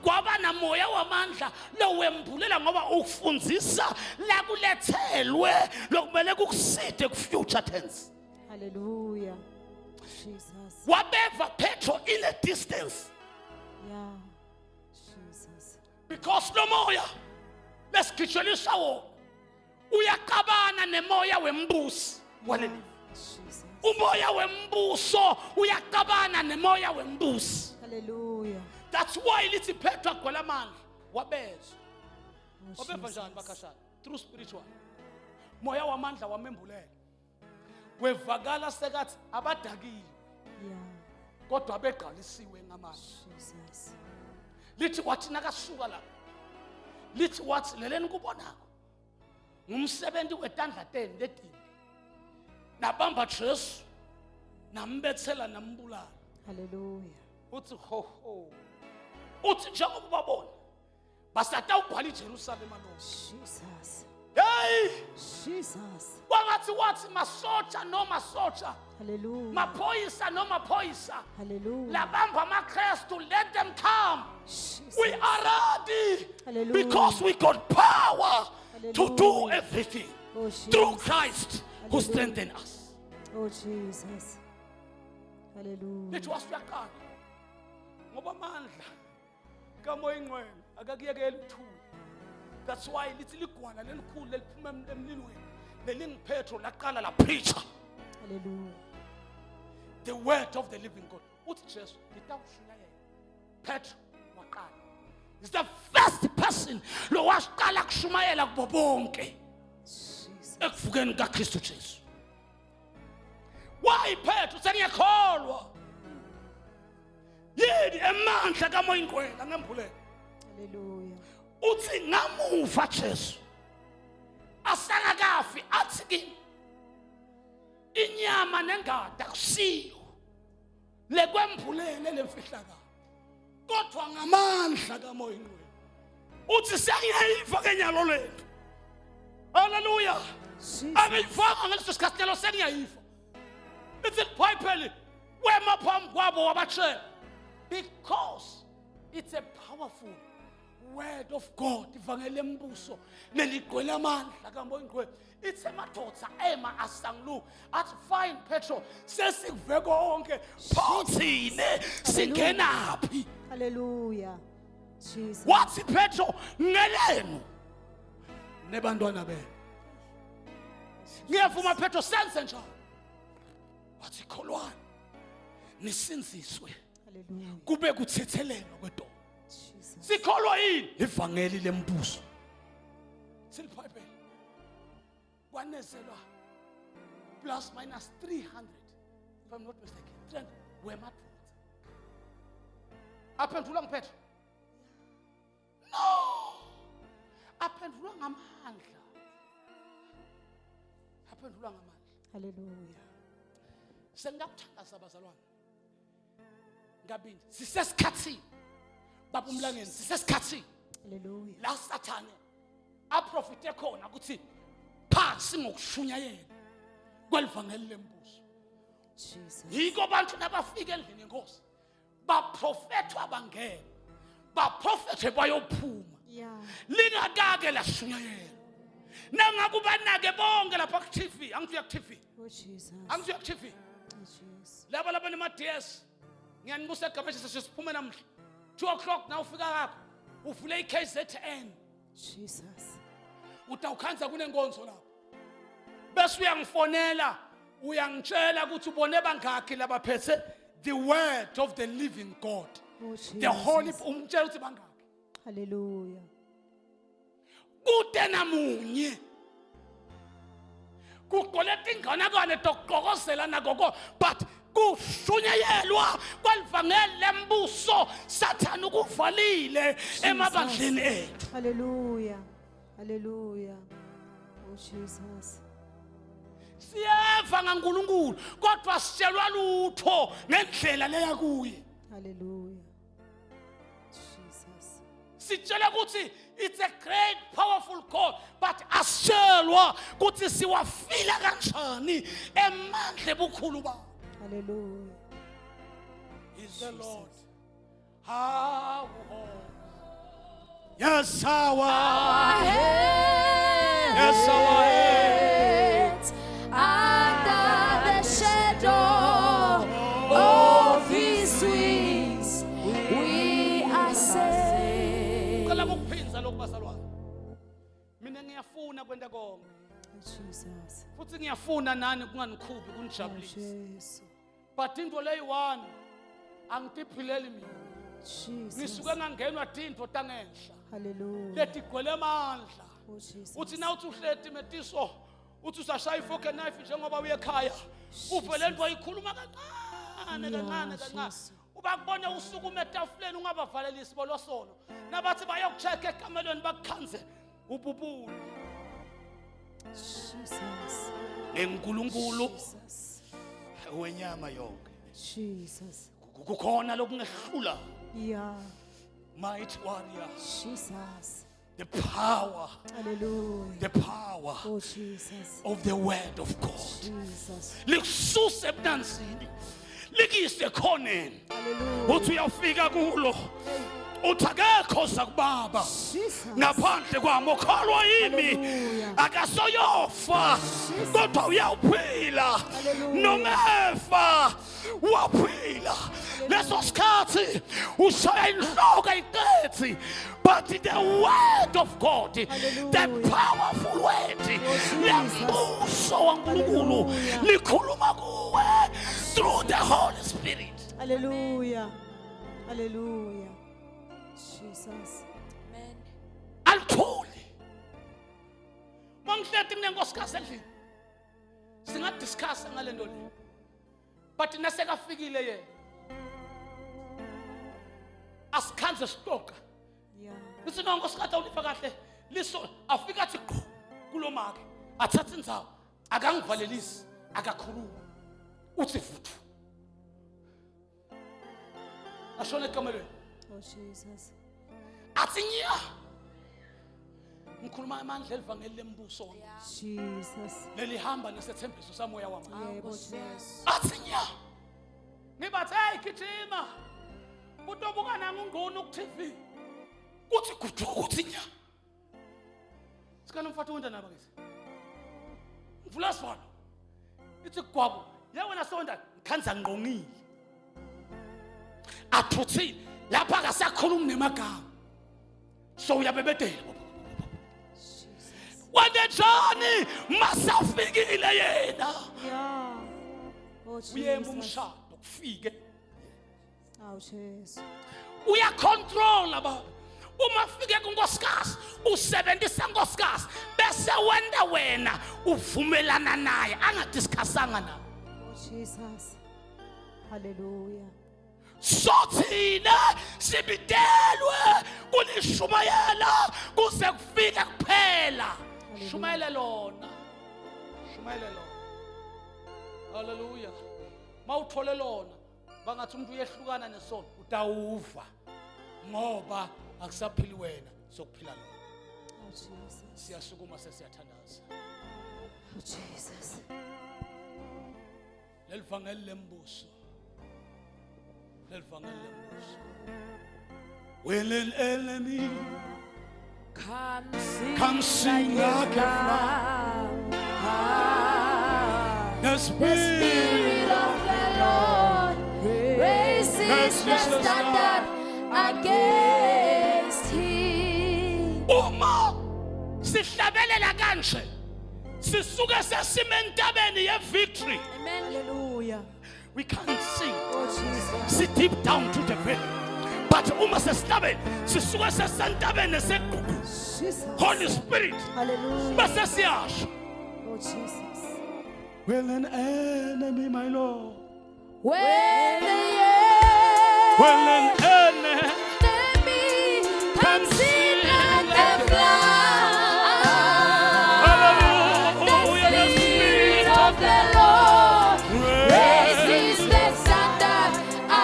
kwaba namoya wamandla lowembulela ngoba ukufundzisa la kulethelwe lokumele kukuside ku future tense. Hallelujah. Jesus. Wabeva Petro in a distance Yeah. Jesus. because no moya lesigitshelisa wona uyaqabana nemoya wembusi waleli. Jesus. Umoya wembuso uyaqabana nemoya wembusi. Hallelujah. That's why lithi Petro agcwala amandla wabezwa. Oh, Wabeva njani Jesus. bakashana? Through spiritual. Moya wamandla wamembulela. Wevakala sekathi abadakile Yeah. kodwa begqalisiwe ngamandla. Jesus. Lithi wathi nakasuka la. Lithi wathi leleni kubonako. Ngumsebenzi wetandla 10 letini. Nabamba Jesu nambethela nambulala. Hallelujah. Uthi ho uthi njengoba babona basata ugcwala iJerusalem lo. Jesus. Hey Jesus. wangathi wathi masotsha noma sotsha Hallelujah. maphoyisa noma phoyisa Hallelujah. labamba amaKristu let them come. Jesus. We are ready Hallelujah. because we got power to do Hallelujah. everything Oh, Jesus. through Christ who Hallelujah. strengthens us. Oh, Jesus. Hallelujah. Lithi wasiyaqala ngoba amandla kamoyingcwele akakuyekela ukuthula. That's why lithi ligwana lelikhulu leliphuma emlilweni lelingipetro laqala la preacher Hallelujah. the word of the living God. Uthi Jesu ngitawushunya yena. Petro waqala. Is the first person lo waqala kushumayela kubo bonke Jesus. ekuvukeni kaKristu Jesu. Why Petro sengiyakholwa? Yini emandla kamoyingcwele ngembulelo. Hallelujah. Uthi ngamuva Jesu asangakafi athi kimi inyama nengada kusiyo lekwembulele lemfihlakalo kodwa ngamandla kamoyingcwele. Uthi sengiyayiva kenyalo lento. Hallelujah. Jesus. Angiyivanga ngaleso sikhathi nyalo sengiyayiva. Lithi iBhayibheli wema phambi kwabo wabatshela because it's a powerful word of God, Livangeli Ngembuso, neligcwele amandla kambo ingcwele. It's amadoda ema asanglu. Athi fine petrol, sesikuve konke. Phothine singenaphi? Hallelujah. Jesus. Wathi petrol ngelenu nebantwana benu. Ngiyavuma petrol senze njalo. Wathi kholwane nisinziswe. Hallelujah. Kube kuthethelelwa kwedoda. Jesus. Sikholwa yini ivangeli lembuso? Siliphiphela. Kwanezelwa plus minus 300 if I'm not mistaken. 300 wemadoda. Aphendula ngiphethe? No. Aphendulwa ngamandla. Aphendulwa ngamandla. Hallelujah. Sengakuthandaza abazalwane. Ngabini sisesikhathini. Baba umlangeni sisesikhathini. Hallelujah. La Sathane aprofite khona ukuthi phansi ngokushunyayela kwelivangeli lembuso. Jesus. Yiko abantu nabafika endlini enkosi baprofethwa bangena. Baprofethe bayophuma. Yeah. Lingakake lashunyayela. Nangakubanake bonke lapha ku TV, angifika ku TV. Oh Jesus. Angifika ku TV. Oh Jesus. Laba nema DS. Ngiyanibusa egabeshi sesiphume namhla. 2 o'clock na ufika lapha. Uvule iKZN. Jesus. Utawukhanza kunenkonzo lapho. Bese uyangifonela, uyangitshela ukuthi ubone bangakhi labaphethe the word of the living God. Oh Jesus. The holy umtshela ukuthi bangakhi. Hallelujah. Kude namunye. Kuqoleta inganakane tokuqokozela nakoko but kushunyayelwa kwalivangeli lembuso Sathane ukuvalile emabandleni ethu. Hallelujah. Hallelujah. Oh Jesus. Siyeva ngaNkulunkulu kodwa sitshelwa lutho ngendlela leya kuye. Hallelujah. Jesus. Sitshela ukuthi it's a great powerful God but asitshelwa ukuthi siwafila kanjani emandla ebukhulu ba. Hallelujah. Is the Lord. How yes, our yes, our Heads under the shadow of His wings, we are safe. Kala mukuphinza lokhu bazalwane. Mina ngiyafuna kwenta konke. Jesus. Futhi ngiyafuna nani kunganikhuphi Oh kunijabulise. Jesus. But into leyi-1 angitiphileli mina. Jesus. Ngisuke ngangenwa tinto tangenhla. Hallelujah. Lethi gcwele amandla. Oh Jesus. Uthi na uthi uhleti metiso uthi usashaya ifork and knife njengoba uye ekhaya. Uvele nto ayikhuluma kancane kancane kancane. Jesus. Uba kubone usukume etafuleni ungabavalelisi bolosono. Nabathi bayokucheck ekamelweni bakukhanze ububulu. Jesus. NgeNkulunkulu Jesus. wenyama yonke. Jesus. Kukhona lokungehlula. Yeah. Mighty warrior. Jesus. The power. Hallelujah. The power Oh Jesus. of the word of God. Jesus. Likususe ebunanzini. Likise khoneni. Hallelujah. Uthi uyafika kulo. Uthi akekho zakubaba. Jesus. Ngaphandle kwami okholwa yimi Hallelujah. akasoyofa kodwa uyawuphila Hallelujah. nomefa waphila leso sikhathi ushaya inhloko ayiqethi but the word of God, the Hallelujah. powerful word Jesus. lembuso waNkulunkulu Hallelujah. likhuluma kuwe through the Holy Spirit. Hallelujah. Hallelujah. Jesus. Amen. Alithuli mangihleti kunenkosikazi endlini singadiscuss ngale nto le but nasekafikile yena asikhanze sitoka Yeah. lithi no nkosikazi awulifa kahle liso afika athi qhu kulomake athatha indzawo akangivalelisi akakhuluma uthi vuthu ashone ekamelweni Oh Jesus. athi nya ngikhuluma amandla elivangeli lembuso Jesus. lelihamba nesethembiso samoya wami Yebo Jesus. athi nya ngibathi hey gijima utobuka nami ungqono ku TV kuthi gudu kuthi nya sikana mfati wenda naba ngisi mvula sivalo ithi gwabo ya wena sonda khanza ngqongile athuthi lapha akasakhulumi nemagama so uyabebedela wanjani masafikile yena Yeah. Oh, uyema Jesus. umshado kufike Oh, Jesus. uyacontrola baba uma fike kunkosikazi usebenzisa nkosikazi bese wena uvumelana naye angadiscussanga nawe Oh, Jesus. Hallelujah. sothina sibidelwe kulishumayela kuze kufike kuphela shumayele lona haleluya mawuthole lona bangathi umuntu uyehlukana nesono utawuva ngoba akusaphili wena sokuphila lona Oh, Jesus. siyasukuma sesiyathandaza Oh, Jesus. Livangeli Ngembuso when an enemy come sing like a flower. The Spirit of the Lord raises the standard against him. uma sihlabelela kanje sisuke sesimentabeni ye victory. Amen. Hallelujah. We can't sing. Oh, Jesus. Sit deep down to the pit. But uma sesihlabe sisuke sesentabeni segugu. Jesus. Holy Spirit. Hallelujah. Bese siyasho. Oh, Jesus. When an enemy, my Lord. When When an enemy enemy comes in like a flood, the Spirit of the Lord raises the standard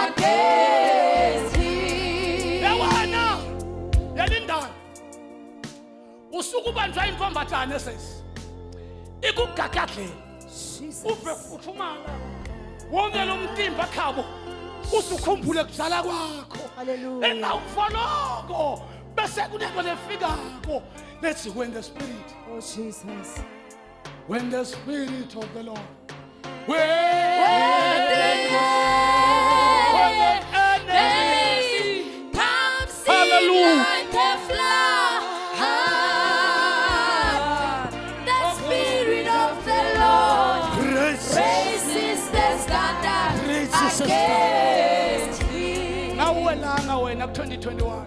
against him. yawana yalindana usukubanjwa inkombatana sesi ikugagadlela Jesus. uve uphumala wonke lo mtimba khabo usukhumbule kuzala kwakho Hallelujah. enawufoloko bese kunento lefikako lethi when the spirit Oh, Jesus. when the spirit of the Lord When the enemy comes in Hallelujah. like a flood, the Spirit of the Lord raises the standard Raises the against him. nawuwelanga wena 2021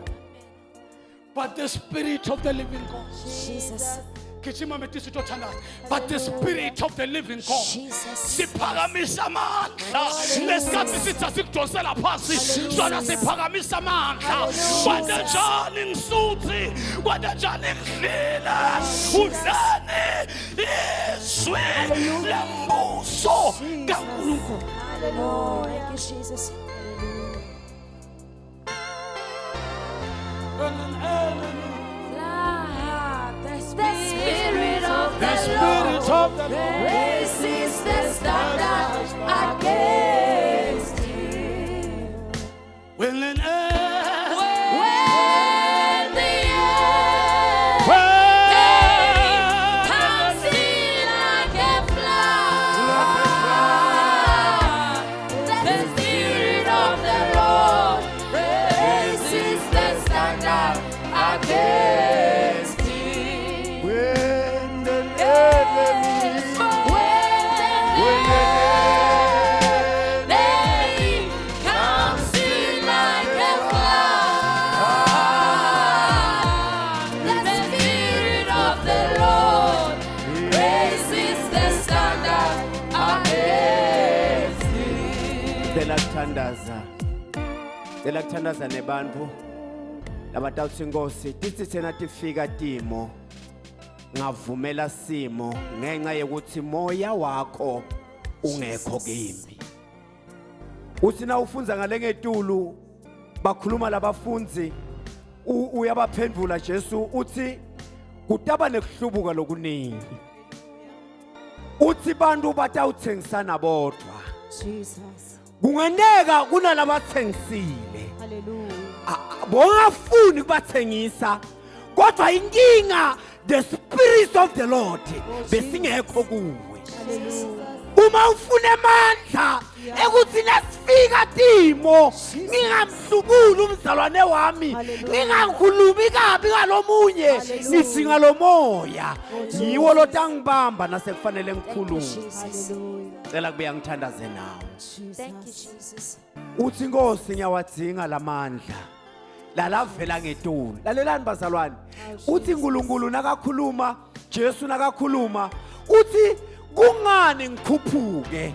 but the spirit of the living God Jesus. gijima metisi tothandaza but the spirit of the living God Jesus. siphakamisa amandla lesikhathi sithi asikudonsela phasi sona siphakamisa amandla kwanjani ngisuthi kwanjani ngidlile udlane izwi lembuso kaNkulunkulu. Hallelujah. Thank you, Jesus. When an enemy, The Spirit of the spirit of the Lord raises the standard against him. when an enemy When the enemy comes in like a flood, the Spirit of the Lord raises the standard against him. when the When the enemy comes in like a flood, the Spirit of the Lord raises the standard against him. Cela kuthandaza nebantu labatawuthi Nkosi tithi thina tifika timo ngavumela simo ngenxa yokuthi moya wakho ungekho kimi. Uthi na ufunza ngale ngetulu bakhuluma labafunzi uyabaphendula Jesu uthi kutaba nekuhlubuka lokuningi. Uthi bantu batawuthengisana bodwa. Jesus. Kungeneka kunalabathengisile. Hallelujah. bongafuni kubathengisa kodwa inkinga the spirit of the Lord besingekho kuwe. Uma ufuna amandla ekuthi nasifika timo ngingamhlubuli umzalwane wami ngingakhulumi kabi ngalomunye nisinga lomoya yiwo lotangibamba nasekufanele ngikhulume. Cela kubuya ngithandaze nawe. Thank you, Jesus. Uthi Nkosi ngiyawadinga lamandla lalavela ngetoni. Lalelani bazalwane, uthi uNkulunkulu nakakhuluma, Jesu nakakhuluma, uthi kungani ngikhuphuke,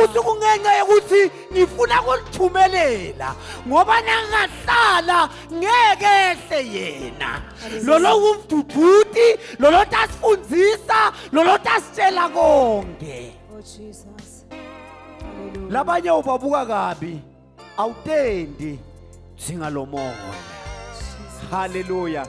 uthi kungenxa ukuthi ngifuna ukulithumelela ngoba nangahlala ngeke ehle yena lolo kumduduthi lolo tasifundisa lolo tasitshela konke. Oh, Jesus. Labanye ubabuka kabi awutendi singalomoya. Hallelujah.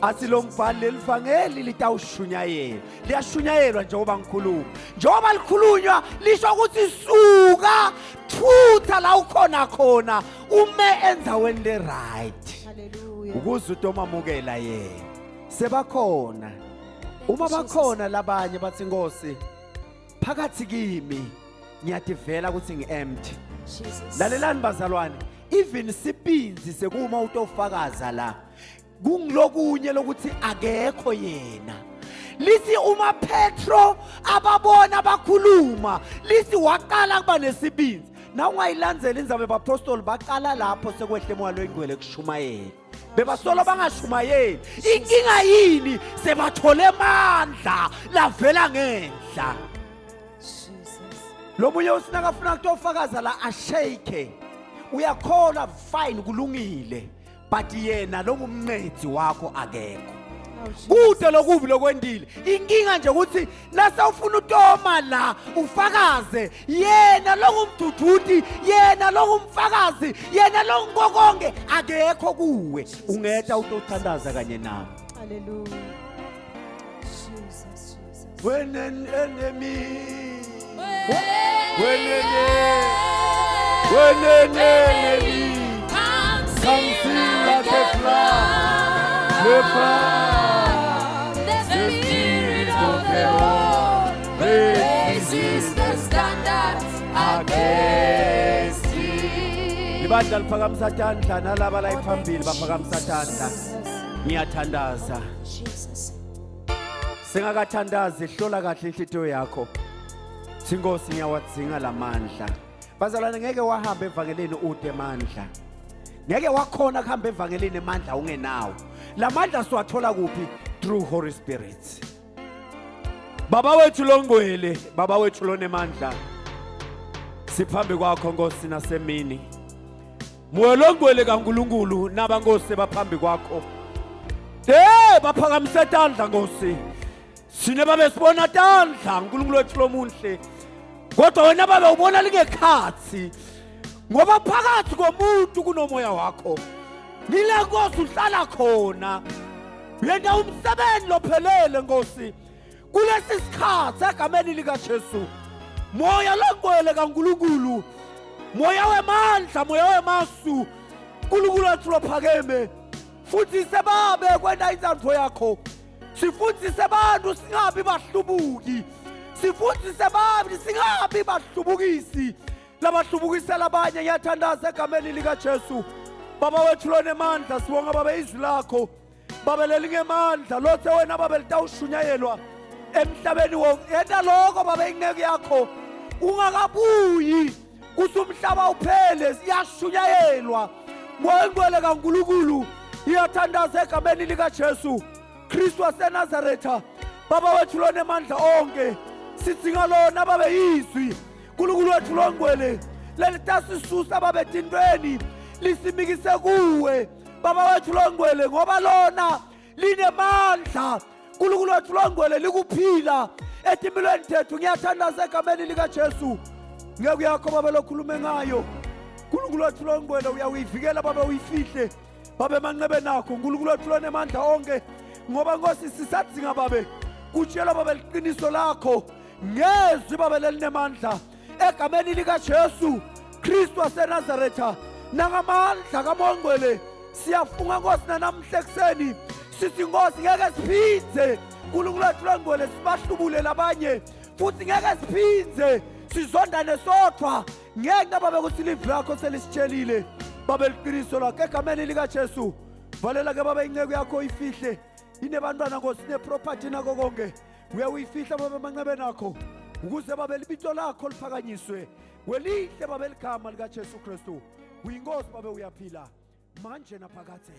Athi lo mbhalo lelivangeli litawushunyayela liyashunyayelwa njengoba ngikhuluma njengoba likhulunywa lisho ukuthi suka thutha la ukhona khona ume endaweni le right. Hallelujah. Ukuze utomamukela yena sebakhona uma bakhona labanye bathi Nkosi phakathi kimi ngiyadivela ukuthi ngiempty. Jesus. Lalelani bazalwane, even sipinzi sekuma utofakaza la kungilokunye lokuthi akekho yena. Lithi uma Petro ababona bakhuluma lithi waqala kuba nesibinzi. Na ungayilandzela inzabe bapostoli baqala lapho sekwehle moya loyingcwele kushumayela. Bebasolo bangashumayeli. Inkinga yini sebathole amandla lavela ngenhla. Lo munye usinakafuna ukutofakaza la ashake. Uyakhola fine kulungile. But yena longumncedi wakho akekho. Kude lokubi lokwendile. Inkinga nje ukuthi nasawufuna utoma la ufakaze yena longumduduthi yena longumfakazi yena longokonke akekho kuwe. Ungeta utothandaza kanye nawe. Hallelujah. Jesus, Jesus. When an enemy comes in like a flood, The Spirit of the Lord raises the standards against him. libandla liphakamisa tandla nalaba la iphambili baphakamisa tandla. Ngiyathandaza. Jesus. Singakathandazi hlola kahle inhlitiyo yakho. Sinkosi ngiyawadzinga lamandla. Bazalwane ngeke wahamba evangelini ude mandla. Ngeke wakhona kuhamba evangelini amandla ungenawo. Lamandla siwathola kuphi? Through Holy Spirit. Baba wethu longcwele, baba wethu lonemandla. Siphambi kwakho Nkosi nasemini. Moya longcwele kaNkulunkulu naba Nkosi baphambi kwakho. Baphakamise tandla Nkosi. Sine babe sibona tandla uNkulunkulu wethu lomuhle. Kodwa wena babe ubona lingekhathi. Ngoba phakathi komuntu kunomoya wakho. Ngile Nkosi uhlala khona. Yena umsebenzi lophelele Nkosi. Kulesi sikhathi egameni lika Jesu. Moya longcwele kaNkulunkulu. Moya wemandla, moya wemasu. uNkulunkulu wethu lophakeme. Futhi sebabe kwenda izandlo yakho. Sifundise abantu singabi bahlubuki. Sifundise abantu singabi bahlubukisi. Labahlubukisela abanye ngiyathandaza egameni lika Jesu. Baba wethu lonemandla sibonga babe izwi lakho. Babe lelingemandla lothe wena babe litawushunyayelwa emhlabeni wonke. Yena lokho babe ingeke yakho ungakabuyi kusumhlaba uphele siyashunyayelwa. Moyengcwele kaNkulunkulu iyathandaza egameni lika Jesu Kristu waseNazaretha. Baba wethu lonemandla onke sidinga lona babe yizwi. uNkulunkulu wethu longcwele lelitasisusa babe tintweni lisimikise kuwe. Baba wethu longcwele ngoba lona linemandla. uNkulunkulu wethu longcwele likuphila etimilweni tethu. Ngiyathandaza egameni lika Jesu ngeke yakho babe lokhulume ngayo. uNkulunkulu wethu longcwele uyawivikela babe uyifihle babe manqebe nakho. uNkulunkulu wethu lonemandla onke ngoba Nkosi sisadzinga babe kutshela babe liqiniso lakho ngezwi babe lelinemandla egameni lika Jesu Kristu waseNazaretha. nangamandla kaMongcwele siyafunga Nkosi namhla ekseni sithi Nkosi ngeke siphindze uNkulunkulu wethu lwangcwele sibahlubule labanye futhi ngeke siphindze sizondane sodwa ngenxa babe ukuthi ilivu lakho selisitshelile babe liqiniso lakho egameni likaJesu valela ke babe inceke yakho ifihle inebantwana Nkosi neproperty nako konke uyayifihla babe manxebe nakho ukuze babe libito lakho liphakanyiswe welihle babe ligama likaJesu Kristu uyinkosi babe uyaphila manje naphakade